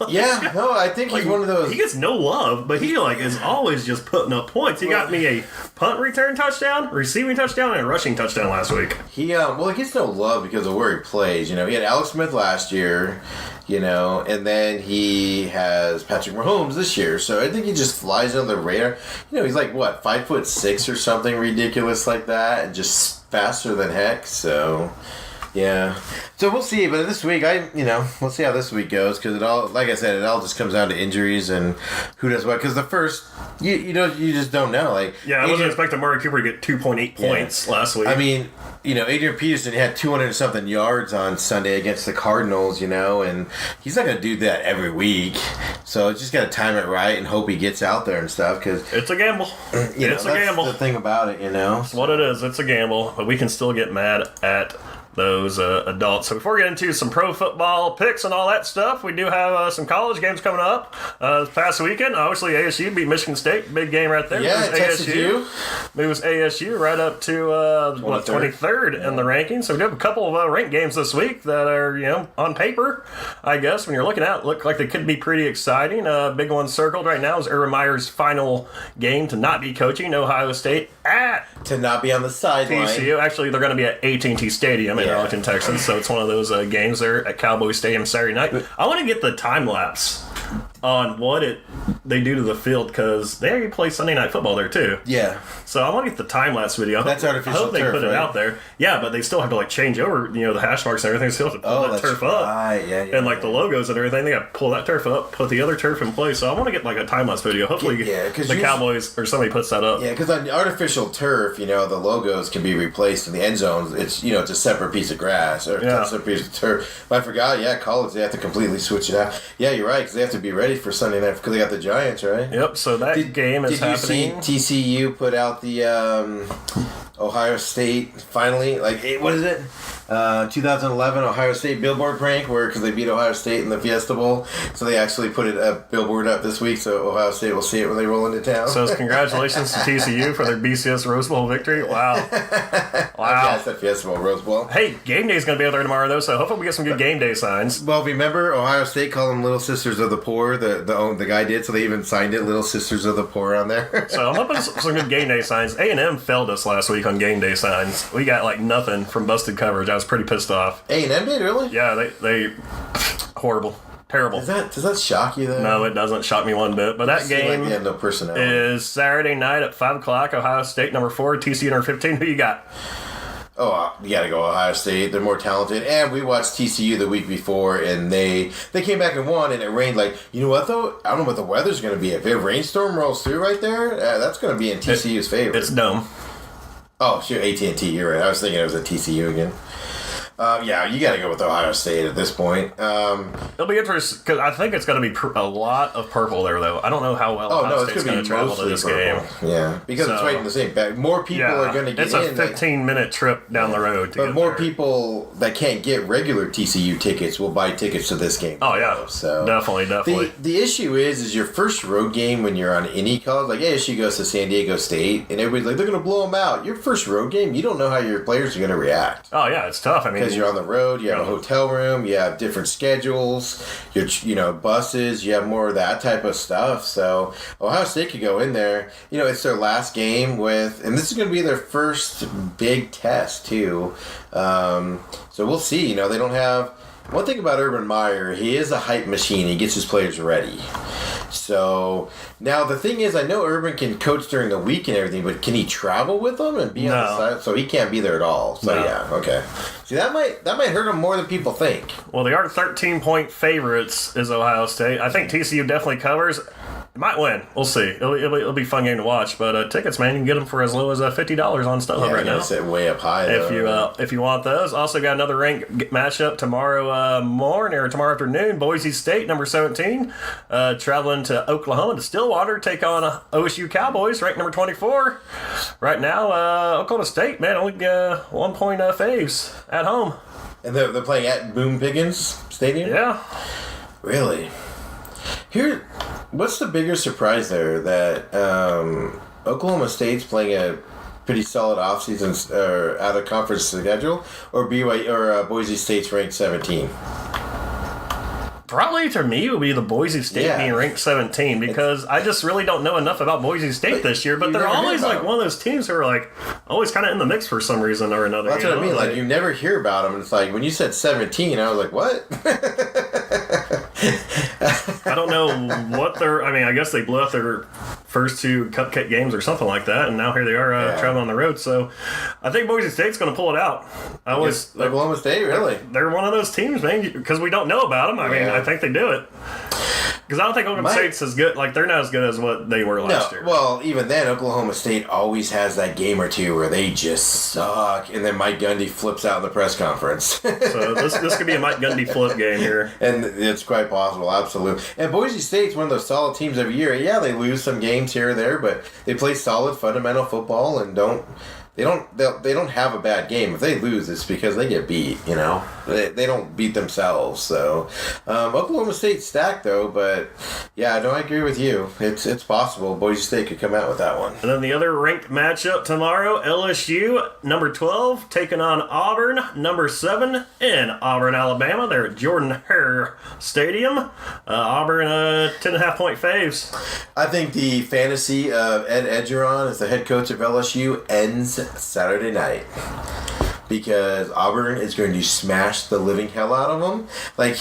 Yeah, no, I think he's one of those. He gets no love, but he like is always just putting up points. He got me a punt return touchdown, receiving touchdown, and a rushing touchdown last week. He gets no love because of where he plays. You know, he had Alex Smith last year, you know, and then he has Patrick Mahomes this year. So I think he just flies under the radar. You know, he's like what, 5'6" or something ridiculous like that, and just faster than heck. So. Yeah, so we'll see. But this week, we'll see how this week goes because it all, like I said, it all just comes down to injuries and who does what. Because the first, you just don't know. Like, yeah, I wasn't expecting Amari Cooper to get 2.8 points last week. I mean, you know, Adrian Peterson had 200 and something yards on Sunday against the Cardinals. You know, and he's not going to do that every week. So it's just got to time it right and hope he gets out there and stuff. Because it's a gamble. It's a gamble. That's the thing about it, you know. It's what it is. It's a gamble, but we can still get mad at those adults. So before we get into some pro football picks and all that stuff, we do have some college games coming up this past weekend. Obviously, ASU beat Michigan State. Big game right there. Yeah, ASU. Moves ASU right up to 23rd in the rankings. So we do have a couple of ranked games this week that are, you know, on paper, I guess, when you're looking at it, look like they could be pretty exciting. Big one circled right now is Urban Meyer's final game to not be coaching Ohio State to not be on the sideline. TCU. Actually, they're going to be at AT&T Stadium in Arlington, Texas. So it's one of those games there at Cowboy Stadium Saturday night. I want to get the time lapse on what they do to the field because they already play Sunday Night Football there too. Yeah. So I want to get the time lapse video. That's artificial turf. I hope they put it out there. Yeah, but they still have to like change over, you know, the hash marks and everything. They still have to pull that turf up. Yeah, and like the logos and everything, they got to pull that turf up, put the other turf in place. So I want to get like a time lapse video. Hopefully, the Cowboys or somebody puts that up. Yeah, because on the artificial turf, you know, the logos can be replaced in the end zones. It's, you know, it's a separate piece of grass or a separate piece of turf. But I forgot. Yeah, college they have to completely switch it out. Yeah, you're right because they have to be ready for Sunday night because they got the Giants, right? Yep. So that game is happening. Did you see TCU put out the Ohio State finally? Like, what is it? 2011 Ohio State billboard prank because they beat Ohio State in the Fiesta Bowl. So they actually put a billboard up this week so Ohio State will see it when they roll into town. So congratulations to TCU for their BCS Rose Bowl victory. Wow. Yeah, it's the Fiesta Bowl Rose Bowl. Hey, game day is going to be out there tomorrow though, so hopefully we get some good game day signs. Well, remember Ohio State called them Little Sisters of the Poor. The guy did, so they even signed it Little Sisters of the Poor on there. So I'm hoping some good game day signs. A&M failed us last week on game day signs. We got like nothing from busted coverage. I was pretty pissed off. A&M did, really? Yeah, they horrible. Terrible. Does that shock you, though? No, it doesn't shock me one bit. But that game like they have no personnel. Is Saturday night at 5 o'clock. Ohio State, number 4, TCU, number 15. Who you got? Oh, you got to go Ohio State. They're more talented. And we watched TCU the week before, and they came back and won, and it rained. Like, you know what, though? I don't know what the weather's going to be. If a rainstorm rolls through right there, that's going to be in TCU's favor. It's dumb. Oh, sure, AT&T, you're right. I was thinking it was a TCU again. Yeah, you got to go with Ohio State at this point. It'll be interesting because I think it's going to be a lot of purple there, though. I don't know how well Ohio State's going to travel to this game. Yeah, because it's right in the same bag. More people are going to get in. It's a 15-minute trip down the road. But more people that can't get regular TCU tickets will buy tickets to this game. Oh, yeah. So definitely. The issue is your first road game when you're on any college, like ASU goes to San Diego State, and everybody's like, they're going to blow them out. Your first road game, you don't know how your players are going to react. Oh, yeah, it's tough. I mean, because you're on the road, you have a hotel room, you have different schedules, buses, you have more of that type of stuff. So Ohio State could go in there. It's their last game and this is going to be their first big test too. So we'll see. They don't have. One thing about Urban Meyer, he is a hype machine. He gets his players ready. So now the thing is, I know Urban can coach during the week and everything, but can he travel with them and be on the side? So he can't be there at all. So yeah, okay. See, that might hurt him more than people think. Well, they are 13-point favorites is Ohio State. I think TCU definitely covers. It might win. We'll see. It'll be a fun game to watch. But tickets, man, you can get them for as low as $50 on StubHub right now. Set way up high. If you want those, also got another ranked matchup tomorrow morning or tomorrow afternoon. Boise State, number 17, traveling to Oklahoma to Stillwater, take on OSU Cowboys, ranked number 24. Right now, Oklahoma State, man, only 1 point faves at home. And they're playing at Boone Pickens Stadium. Yeah. Really. What's the bigger surprise there? That Oklahoma State's playing a pretty solid offseason or out of conference schedule, or Boise State's ranked 17? Probably to me would be the Boise State being ranked 17 because I just really don't know enough about Boise State this year. But they're always like one of those teams who are like always kind of in the mix for some reason or another. That's what I mean. Like you never hear about them. It's like when you said 17, I was like, what? I don't know what they're. I mean, I guess they blew out their first 2 cupcake games or something like that, and now here they are traveling on the road. So I think Boise State's going to pull it out. Oklahoma State, really? They're one of those teams, man, because we don't know about them. I mean, I think they do it. Because I don't think Oklahoma State's as good. Like, they're not as good as what they were last year. Well, even then, Oklahoma State always has that game or two where they just suck, and then Mike Gundy flips out in the press conference. So this could be a Mike Gundy flip game here. And it's quite possible, absolutely. And Boise State's one of those solid teams every year. Yeah, they lose some games here or there, but they play solid fundamental football and They don't have a bad game. If they lose, it's because they get beat, They don't beat themselves. So Oklahoma State's stacked, though. But, yeah, I agree with you. It's possible Boise State could come out with that one. And then the other ranked matchup tomorrow, LSU, number 12, taking on Auburn, number 7, in Auburn, Alabama. They're at Jordan-Hare Stadium. Auburn, 10.5-point faves. I think the fantasy of Ed Edgeron as the head coach of LSU ends Saturday night, because Auburn is going to smash the living hell out of him. Like,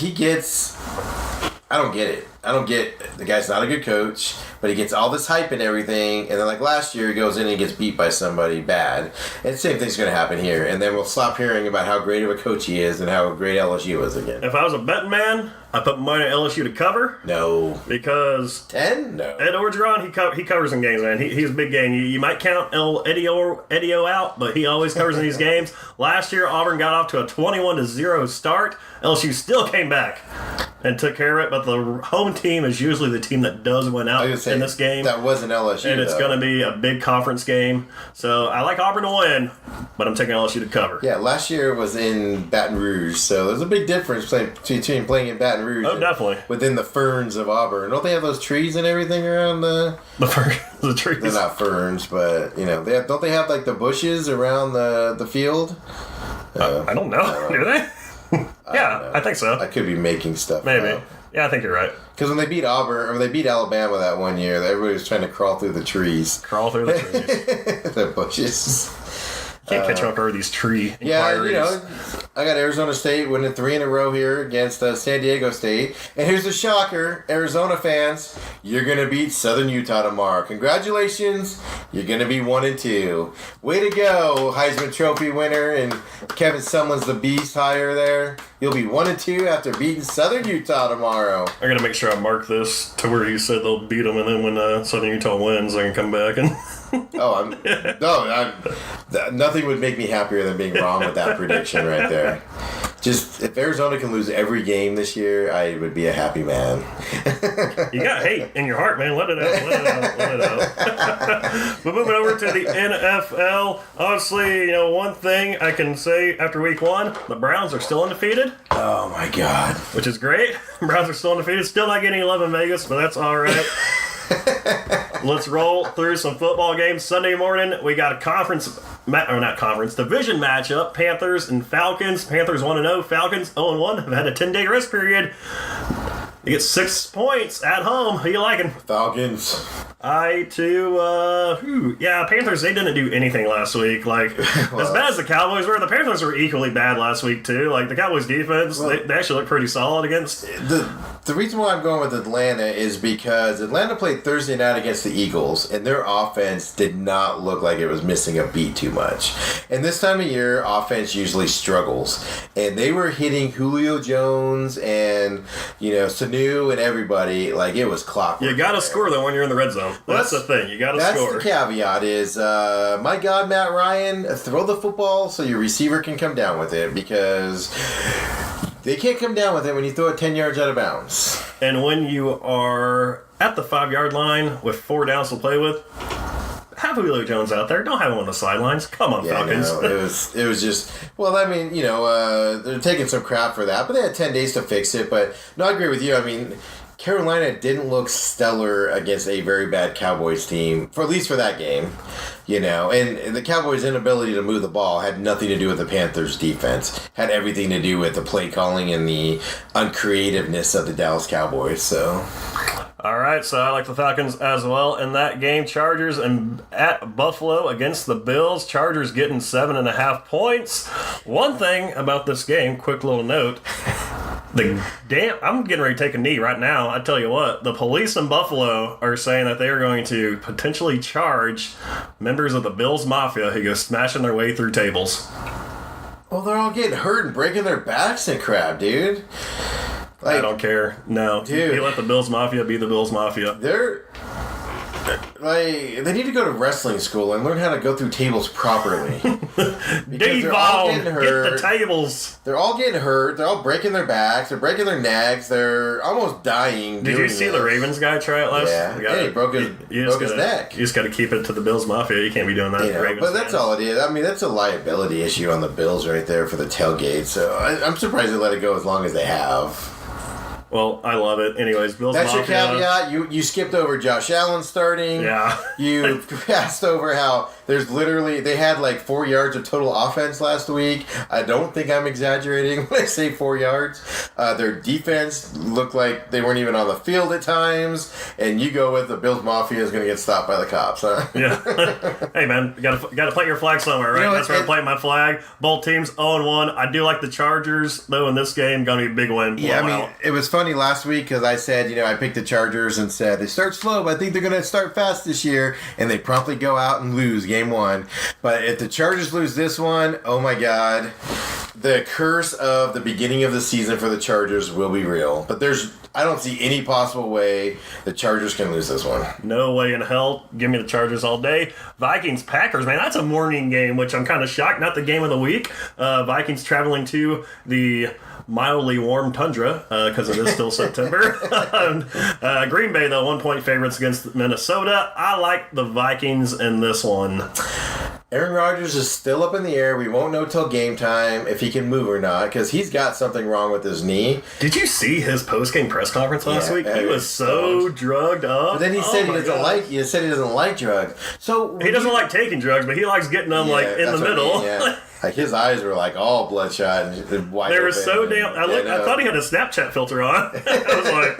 I don't get it. I don't get the guy's not a good coach, but he gets all this hype and everything, and then like last year he goes in and gets beat by somebody bad. And the same thing's going to happen here, and then we'll stop hearing about how great of a coach he is and how great LSU is again. If I was a betting man, I put money on LSU to cover. No. Because 10? No. Ed Orgeron, he covers in games, man. He's a big game. You might count Eddie-O out, but he always covers in these games. Last year, Auburn got off to a 21-0 start. LSU still came back and took care of it, but the home team is usually the team that does win out in this game. That wasn't LSU, and it's going to be a big conference game. So I like Auburn to win, but I'm taking LSU to cover. Yeah, last year was in Baton Rouge, so there's a big difference between playing in Baton Rouge. Oh, definitely. Within the ferns of Auburn. Don't they have those trees and everything around the ferns? The trees. They're not ferns, but don't they have like the bushes around the field? I don't know. Do they? Yeah, I think so. I could be making stuff maybe up. Yeah, I think you're right. Because when they beat Auburn, or they beat Alabama that one year, everybody was trying to crawl through the trees. Crawl through the trees. The bushes. Can't catch up over these tree inquiries. Yeah, I got Arizona State winning 3 in a row here against San Diego State. And here's the shocker, Arizona fans, you're going to beat Southern Utah tomorrow. Congratulations, you're going to be 1-2. Way to go, Heisman Trophy winner, and Kevin Sumlin's the beast hire there. You'll be 1-2 after beating Southern Utah tomorrow. I got to make sure I mark this to where he said they'll beat them, and then when Southern Utah wins, I can come back and... Nothing would make me happier than being wrong with that prediction right there. Just, if Arizona can lose every game this year, I would be a happy man. You got hate in your heart, man. Let it out. But moving over to the NFL, honestly, one thing I can say after week 1, the Browns are still undefeated. Oh, my God. Which is great. Browns are still undefeated. Still not getting 11 Vegas, but that's all right. Let's roll through some football games. Sunday morning, we got a conference division matchup, Panthers and Falcons. Panthers 1-0, Falcons 0-1. Have had a 10-day rest period. You get 6 points at home. Who you liking? Falcons. Panthers, they didn't do anything last week. Like, as bad as the Cowboys were, the Panthers were equally bad last week, too. Like, the Cowboys' defense, they actually look pretty solid against... The reason why I'm going with Atlanta is because Atlanta played Thursday night against the Eagles, and their offense did not look like it was missing a beat too much. And this time of year, offense usually struggles. And they were hitting Julio Jones and, Sanu and everybody like it was clockwork. You got to score, though, when you're in the red zone. That's the thing. You got to score. That's the caveat is, my God, Matt Ryan, throw the football so your receiver can come down with it because they can't come down with it when you throw it 10 yards out of bounds. And when you are at the 5-yard line with 4 downs to play with, have Julio Jones out there. Don't have him on the sidelines. Come on, Falcons. No, it was just, they're taking some crap for that, but they had 10 days to fix it. But, no, I agree with you. I mean, Carolina didn't look stellar against a very bad Cowboys team, at least for that game, and the Cowboys' inability to move the ball had nothing to do with the Panthers' defense, had everything to do with the play calling and the uncreativeness of the Dallas Cowboys, so... All right, so I like the Falcons as well in that game. Chargers and at Buffalo against the Bills. Chargers getting 7.5 points. One thing about this game, quick little note, I'm getting ready to take a knee right now. I tell you what, the police in Buffalo are saying that they are going to potentially charge members of the Bills Mafia who go smashing their way through tables. Well, they're all getting hurt and breaking their backs and crap, dude. I don't care. No. Dude. You let the Bills Mafia be the Bills Mafia. They need to go to wrestling school and learn how to go through tables properly. They're all getting hurt. Get the tables. They're all getting hurt. They're all breaking their backs. They're breaking their necks. They're almost dying. Did you see the Ravens guy try it last? Yeah. He broke his neck. You just got to keep it to the Bills Mafia. You can't be doing that. But that's all it is. I mean, that's a liability issue on the Bills right there for the tailgate. So I'm surprised they let it go as long as they have. Well, I love it. Anyways, Bills That's Mafia. Your caveat. You skipped over Josh Allen starting. Yeah. You passed over how they had like 4 yards of total offense last week. I don't think I'm exaggerating when I say 4 yards. Their defense looked like they weren't even on the field at times. And you go with the Bills Mafia is going to get stopped by the cops, huh? Yeah. Hey, man, got to plant your flag somewhere, right? That's where I'm planting my flag. Both teams 0-1. I do like the Chargers, though, in this game. Going to be a big win. Yeah, I mean, it was funny last week because I said, I picked the Chargers and said they start slow, but I think they're going to start fast this year, and they promptly go out and lose game 1. But if the Chargers lose this one, oh my God, the curse of the beginning of the season for the Chargers will be real. But I don't see any possible way the Chargers can lose this one. No way in hell. Give me the Chargers all day. Vikings-Packers, man, that's a morning game, which I'm kind of shocked. Not the game of the week. Vikings traveling to the mildly warm tundra because it is still September. Green Bay, though, 1-point favorites against Minnesota. I like the Vikings in this one. Aaron Rodgers is still up in the air. We won't know till game time if he can move or not because he's got something wrong with his knee. Did you see his post-game press conference last week? He was so drugged up. But then he said he doesn't like drugs. So he doesn't like taking drugs, but he likes getting them in the middle. Like his eyes were like all bloodshot and wide. They were so damn. I thought he had a Snapchat filter on. I was like,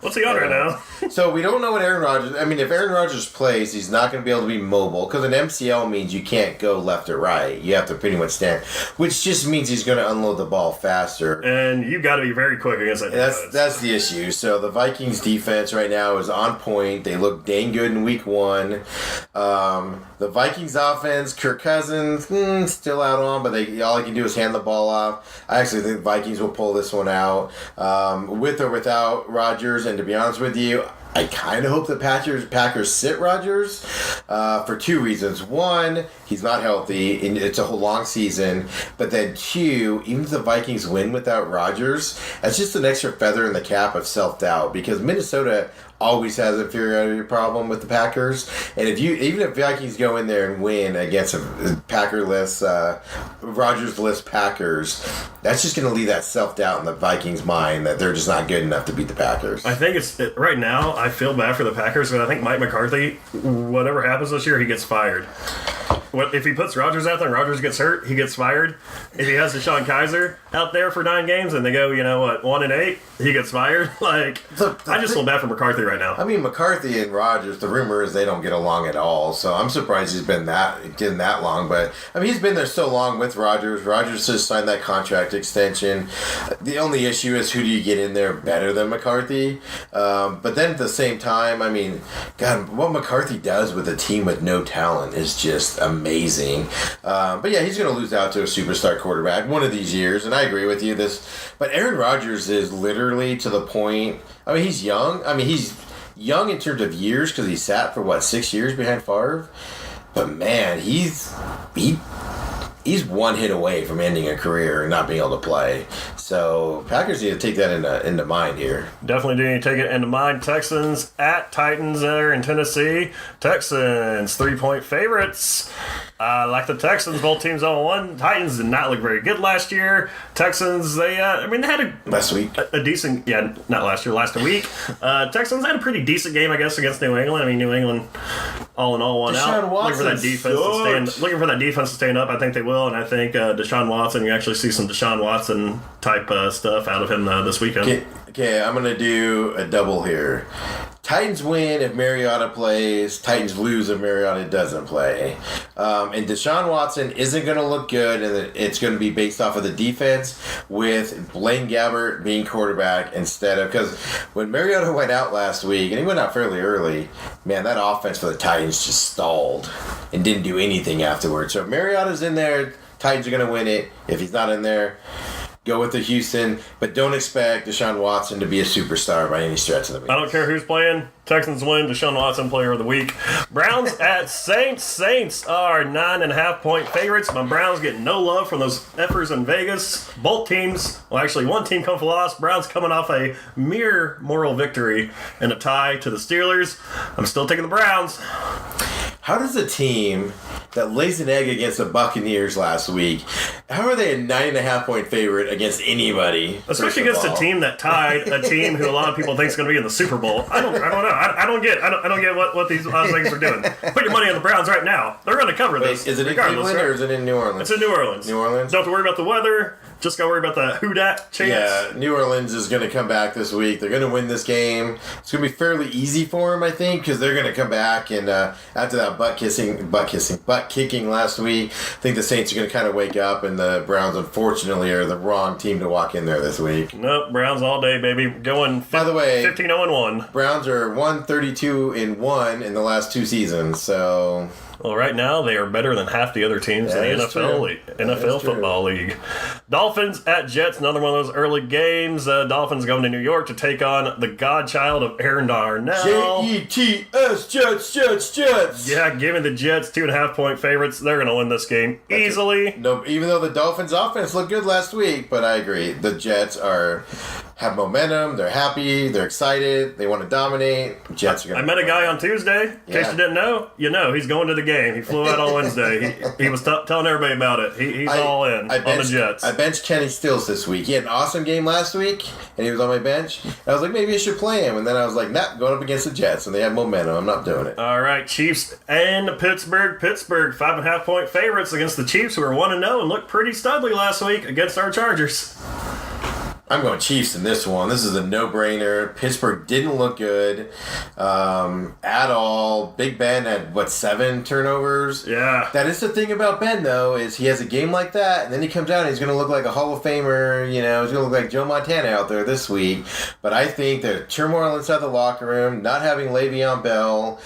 "What's he on right now?" So we don't know what Aaron Rodgers. I mean, if Aaron Rodgers plays, he's not going to be able to be mobile because an MCL means you can't go left or right. You have to pretty much stand, which just means he's going to unload the ball faster. And you got to be very quick against that. That's the issue. So the Vikings defense right now is on point. They look dang good in week 1. The Vikings offense, Kirk Cousins, still out on, but all he can do is hand the ball off. I actually think the Vikings will pull this one out with or without Rodgers. And to be honest with you, I kind of hope the Packers sit Rodgers for 2 reasons. 1, he's not healthy, and it's a whole long season. But then 2, even if the Vikings win without Rodgers, that's just an extra feather in the cap of self-doubt because Minnesota always has an inferiority problem with the Packers. And even if Vikings go in there and win against a Packer-less, Rodgers-less Packers, that's just going to leave that self-doubt in the Vikings' mind that they're just not good enough to beat the Packers. I think right now, I feel bad for the Packers, but I think Mike McCarthy, whatever happens this year, he gets fired. if he puts Rodgers out there and Rodgers gets hurt, he gets fired. If he has Deshaun Kaiser out there for 9 games and they go, 1-8, he gets fired. I just feel bad for McCarthy right now. I mean, McCarthy and Rodgers, the rumor is they don't get along at all. So I'm surprised he's been getting that long. But I mean, he's been there so long with Rodgers. Rodgers just signed that contract extension. The only issue is who do you get in there better than McCarthy? But then at the same time, I mean, God, what McCarthy does with a team with no talent is just amazing. But yeah, he's going to lose out to a superstar quarterback one of these years, and I agree with you. But Aaron Rodgers is literally to the point. I mean, he's young. I mean, he's young in terms of years because he sat for 6 years behind Favre. But man, he's 1 hit away from ending a career and not being able to play. So Packers need to take that into mind here. Definitely do need to take it into mind. Texans at Titans there in Tennessee. Texans 3-point favorites. Like the Texans, both teams 0-1. Titans did not look very good last year. Texans, they had last week a decent, not last year, last week. Texans had a pretty decent game, I guess, against New England. I mean, New England, all in all, won out. Looking for that defense to stand up. I think they will, and I think Deshaun Watson. You actually see some Deshaun Watson type stuff out of him this weekend. Okay, I'm gonna do a double here. Titans win if Mariota plays. Titans lose if Mariota doesn't play. And Deshaun Watson isn't going to look good, and it's going to be based off of the defense with Blaine Gabbert being quarterback instead of... Because when Mariota went out last week, and he went out fairly early, man, that offense for the Titans just stalled and didn't do anything afterwards. So if Mariota's in there, Titans are going to win it. If he's not in there... Go with the Houston, but don't expect Deshaun Watson to be a superstar by any stretch of the week. I don't care who's playing. Texans win. Deshaun Watson, player of the week. Browns at Saints. Saints are 9.5-point favorites. My Browns get no love from those effers in Vegas. Both teams, well, actually, one team come for loss. Browns coming off a mere moral victory and a tie to the Steelers. I'm still taking the Browns. How does a team that lays an egg against the Buccaneers last week, how are they a 9.5-point favorite against anybody? Especially against a team that tied a team who a lot of people think is going to be in the Super Bowl. I don't know. I don't get what these odds makers are doing. Put your money on the Browns right now. They're going to cover this. Is it in Cleveland or is it in New Orleans? It's in New Orleans. New Orleans. Don't have to worry about the weather. Just got to worry about the who dat chance. Yeah, New Orleans is going to come back this week. They're going to win this game. It's going to be fairly easy for them, I think, because they're going to come back and after that butt kicking last week, I think the Saints are going to kind of wake up, and the Browns, unfortunately, are the wrong team to walk in there this week. Nope, Browns all day, baby. Going. By the way, 15-0-1. Browns are 132-1 in the last 2 seasons. So. Well, right now they are better than half the other teams in the NFL Football League. Dolphins at Jets, another one of those early games. Dolphins going to New York to take on the godchild of Aaron Darnell. Jets, Jets. Yeah, give me the Jets, 2.5-point favorites. They're going to win this game easily. No, even though the Dolphins' offense looked good last week, but I agree. The Jets have momentum. They're happy. They're excited. They want to dominate. Jets are going to. I met a guy on Tuesday. In case you didn't know, he's going to the game. He flew out on Wednesday. He was telling everybody about it. He's all in on the Jets. I benched Kenny Stills this week. He had an awesome game last week, and he was on my bench. And I was like, maybe I should play him. And then I was like, nah, going up against the Jets, and they have momentum. I'm not doing it. All right, Chiefs and Pittsburgh. Pittsburgh, 5.5-point favorites against the Chiefs, who are 1-0 and looked pretty studly last week against our Chargers. I'm going Chiefs in this one. This is a no-brainer. Pittsburgh didn't look good at all. Big Ben had, 7 turnovers? Yeah. That is the thing about Ben, though, is he has a game like that, and then he comes out and he's going to look like a Hall of Famer. He's going to look like Joe Montana out there this week. But I think the turmoil inside the locker room, not having Le'Veon Bell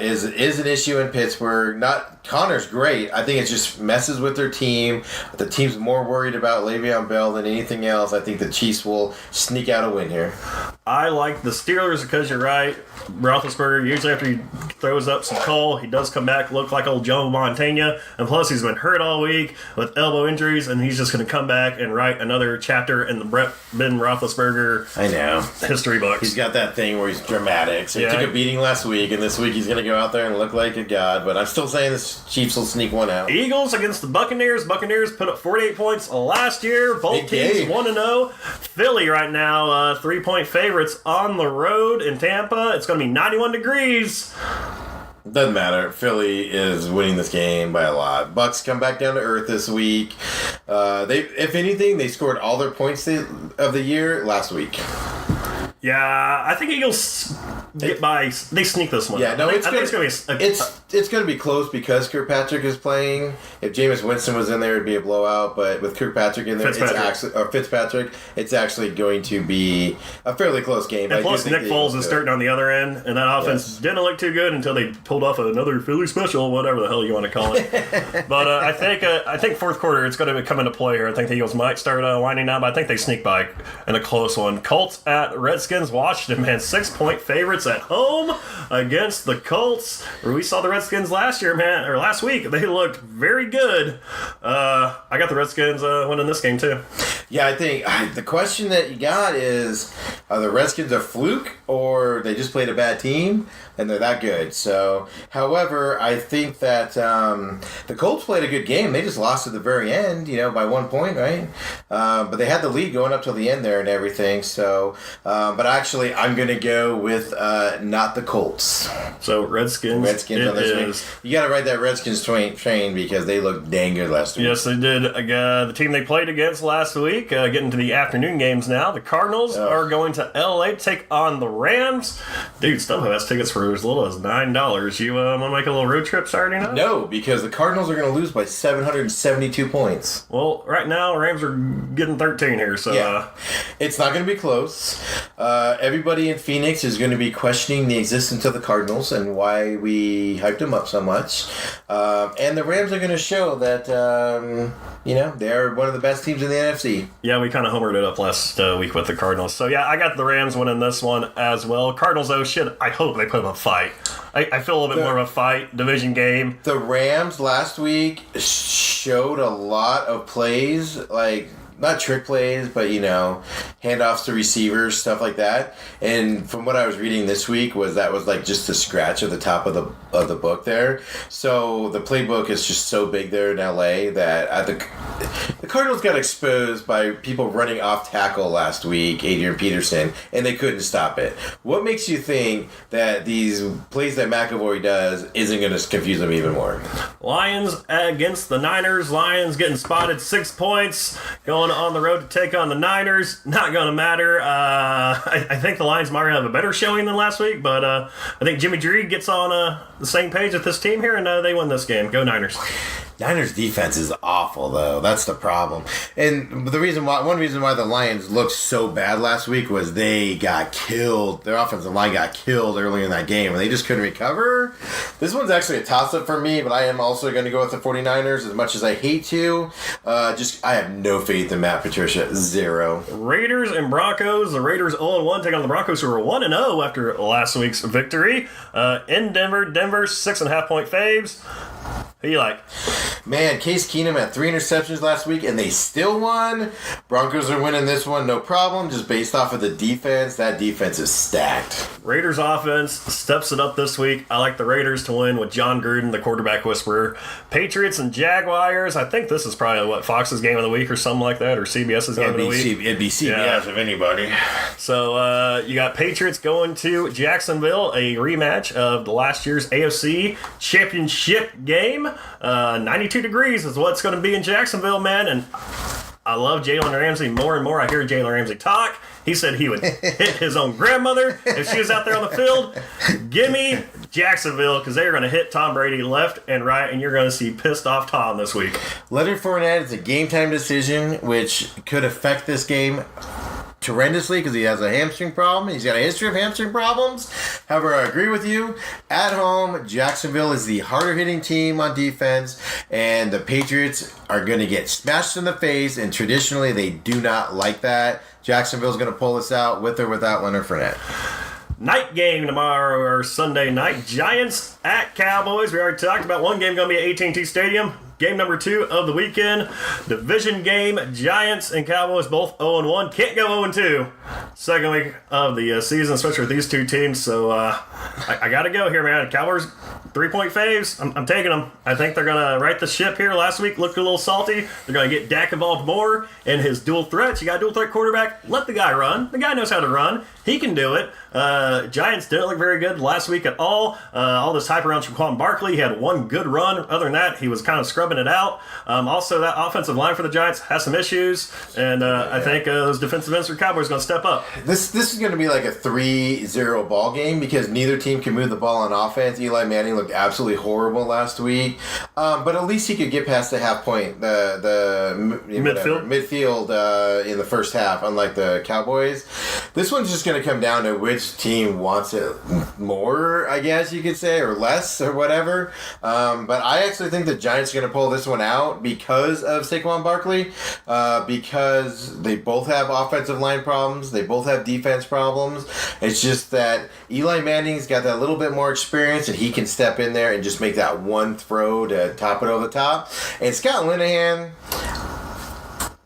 is an issue in Pittsburgh. Connor's great. I think it just messes with their team. The team's more worried about Le'Veon Bell than anything else. I think the Chiefs will sneak out a win here. I like the Steelers because you're right. Roethlisberger, usually after he throws up some coal, he does come back, look like old Joe Montana. And plus, he's been hurt all week with elbow injuries, and he's just going to come back and write another chapter in the Ben Roethlisberger history books. He's got that thing where he's dramatic. So he took a beating last week, and this week he's going to go out there and look like a god. But I'm still saying the Chiefs will sneak one out. Eagles against the Buccaneers. Buccaneers put up 48 points last year. Both teams 1-0. Philly right now, 3-point favorites on the road in Tampa. It's going to be 91 degrees. Doesn't matter. Philly is winning this game by a lot. Bucks come back down to earth this week. If anything, they scored all their points of the year last week. Yeah, I think Eagles get by. They sneak this one. Yeah, no, I think it's going to be. It's going to be close because Kirkpatrick is playing. If Jameis Winston was in there, it'd be a blowout. But with Kirkpatrick in there, Fitzpatrick, it's actually going to be a fairly close game. And plus, Nick Foles is starting on the other end, and that offense didn't look too good until they pulled off another Philly special, whatever the hell you want to call it. But I think fourth quarter it's going to come into play here. I think the Eagles might start winding down, but I think they sneak by in a close one. Colts at Redskins. Washington, man, 6-point favorites at home against the Colts. We saw the Redskins last week. They looked very good. I got the Redskins winning this game too. Yeah, I think the question that you got is, are the Redskins a fluke or they just played a bad team and they're that good? So, however, I think that the Colts played a good game. They just lost at the very end, by 1 point, right? But they had the lead going up till the end there and everything. So, but actually, I'm going to go with not the Colts. So, Redskins on this week. You got to ride that Redskins train because they looked dang good last week. Yes, they did. The team they played against last week, getting to the afternoon games now. The Cardinals are going to LA to take on the Rams. Dude, StubHub has tickets for as little as $9. You want to make a little road trip Saturday night? No, because the Cardinals are going to lose by 772 points. Well, right now, Rams are getting 13 here, so... Yeah. It's not going to be close. Everybody in Phoenix is going to be questioning the existence of the Cardinals and why we hyped them up so much. And the Rams are going to show that, they're one of the best teams in the NFC. Yeah, we kind of homered it up last week with the Cardinals. So, yeah, I got the Rams winning this one as well. Cardinals, though, I hope they put up a fight. I feel a little bit more of a fight, division game. The Rams last week showed a lot of plays, not trick plays, but, handoffs to receivers, stuff like that. And from what I was reading this week that was just a scratch of the top of the book there. So the playbook is just so big there in LA that the Cardinals got exposed by people running off tackle last week, Adrian Peterson, and they couldn't stop it. What makes you think that these plays that McAvoy does isn't going to confuse them even more? Lions against the Niners. Lions getting spotted 6 points, going on the road to take on the Niners. Not going to matter. I think the Lions might have a better showing than last week, but I think Jimmy G gets on the same page with this team here, and they win this game. Go Niners. Niners defense is awful, though. That's the problem. And one reason why the Lions looked so bad last week was they got killed. Their offensive line got killed early in that game, and they just couldn't recover. This one's actually a toss-up for me, but I am also going to go with the 49ers as much as I hate to. I have no faith in Matt Patricia. Zero. Raiders and Broncos. The Raiders 0-1 take on the Broncos, who are 1-0 after last week's victory. In Denver, 6.5-point faves. Who you like? Man, Case Keenum had 3 interceptions last week, and they still won. Broncos are winning this one, no problem, just based off of the defense. That defense is stacked. Raiders offense steps it up this week. I like the Raiders to win with John Gruden, the quarterback whisperer. Patriots and Jaguars. I think this is probably, Fox's game of the week or something like that, or CBS's game of the week. It'd be CBS if anybody. So you got Patriots going to Jacksonville, a rematch of the last year's AFC Championship game. 92 degrees is what's going to be in Jacksonville, man. And I love Jalen Ramsey more and more. I hear Jalen Ramsey talk. He said he would hit his own grandmother if she was out there on the field. Give me Jacksonville, because they are going to hit Tom Brady left and right, and you're going to see pissed off Tom this week. Leonard Fournette is a game-time decision, which could affect this game horrendously because he has a hamstring problem. He's got a history of hamstring problems. However, I agree with you. At home, Jacksonville is the harder-hitting team on defense, and the Patriots are going to get smashed in the face, and traditionally they do not like that. Jacksonville's going to pull this out with or without Leonard Fournette. Night game tomorrow, or Sunday night. Giants at Cowboys. We already talked about one game going to be at AT&T Stadium. Game number 2 of the weekend. Division game. Giants and Cowboys both 0-1. Can't go 0-2. Second week of the season, especially with these two teams. So I got to go here, man. Cowboys 3-point faves. I'm taking them. I think they're going to right the ship here. Last week looked a little salty. They're going to get Dak involved more in his dual threats. You got a dual threat quarterback. Let the guy run. The guy knows how to run. He can do it. Giants didn't look very good last week at all. All this hype around Saquon Barkley. He had one good run. Other than that, he was kind of scrubbing it out. Also, that offensive line for the Giants has some issues. And I think those defensive ends for Cowboys are going to step up. This is going to be like a 3-0 ball game because neither team can move the ball on offense. Eli Manning looked absolutely horrible last week. But at least he could get past the half point, the midfield in the first half, unlike the Cowboys. This one's just going to come down to which team wants it more, I guess you could say, or less, or whatever. But I actually think the Giants are going to pull this one out because of Saquon Barkley, because they both have offensive line problems, they both have defense problems. It's just that Eli Manning's got that little bit more experience, and he can step in there and just make that one throw to top it over the top. And Scott Linehan,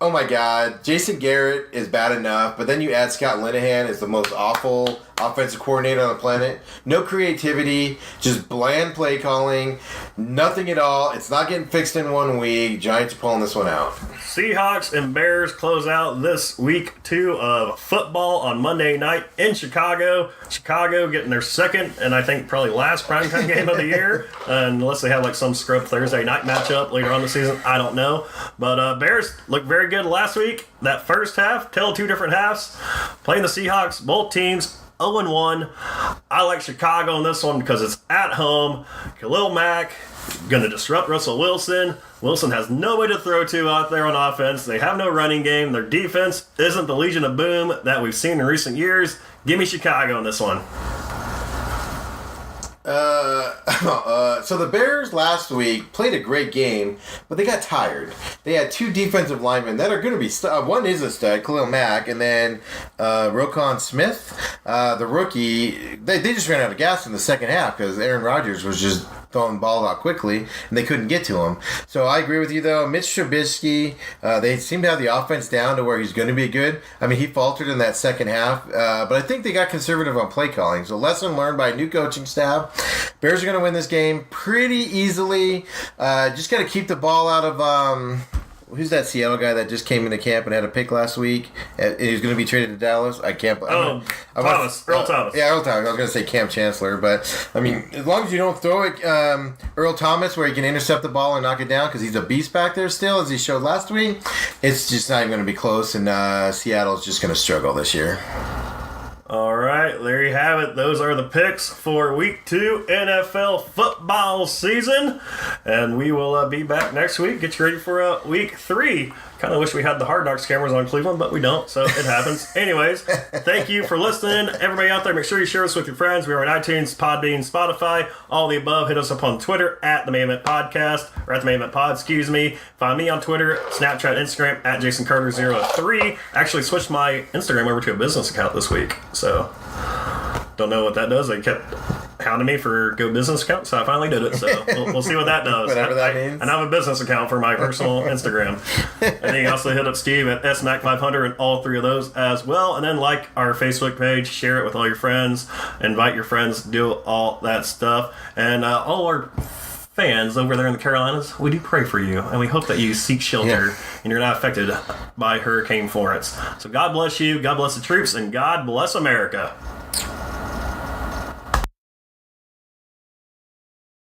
oh my God, Jason Garrett is bad enough, but then you add Scott Linehan as the most awful offensive coordinator on the planet. No creativity, just bland play calling, nothing at all. It's not getting fixed in 1 week. Giants are pulling this one out. Seahawks and Bears close out this week 2 of football on Monday night in Chicago. Chicago getting their second and I think probably last primetime game of the year, unless they have like some scrub Thursday night matchup later on the season. I don't know. But Bears looked very good last week. That first half, tell 2 different halves. Playing the Seahawks, both teams 0-1. I like Chicago in this one because it's at home. Khalil Mack going to disrupt Russell Wilson. Wilson has nobody to throw to out there on offense. They have no running game. Their defense isn't the Legion of Boom that we've seen in recent years. Give me Chicago in this one. So the Bears last week played a great game, but they got tired. They had 2 defensive linemen that are going to be one is a stud, Khalil Mack, and then Roquan Smith, the rookie. They just ran out of gas in the second half because Aaron Rodgers was just throwing the ball out quickly, and they couldn't get to him. So I agree with you, though. Mitch Trubisky, they seem to have the offense down to where he's going to be good. I mean, he faltered in that second half, but I think they got conservative on play calling. So lesson learned by a new coaching staff. Bears are going to win this game pretty easily. Just got to keep the ball out of... who's that Seattle guy that just came into camp and had a pick last week? He's going to be traded to Dallas. I can't. Earl Thomas. Yeah, Earl Thomas. I was going to say Cam Chancellor, but I mean, as long as you don't throw it, Earl Thomas, where he can intercept the ball and knock it down, because he's a beast back there still, as he showed last week. It's just not even going to be close, and Seattle's just going to struggle this year. All right, there you have it. Those are the picks for Week 2 NFL football season. And we will be back next week. Get you ready for Week 3. Kind of wish we had the Hard Knocks cameras on Cleveland, but we don't, so it happens. Anyways, thank you for listening. Everybody out there, make sure you share us with your friends. We are on iTunes, Podbean, Spotify, all the above. Hit us up on Twitter at the Main Event Podcast, or at the Main Event Pod, excuse me. Find me on Twitter, Snapchat, Instagram, at JasonCarter03. Actually switched my Instagram over to a business account this week, so don't know what that does. They kept hounding me for Go Business account, so I finally did it. So we'll see what that does. Whatever that means. And I have a business account for my personal Instagram. And then you can also hit up Steve at SMAC500 and all 3 of those as well. And then like our Facebook page, share it with all your friends, invite your friends, do all that stuff. And all our fans over there in the Carolinas, we do pray for you, and we hope that you seek shelter and you're not affected by Hurricane Florence. So God bless you, God bless the troops, and God bless America.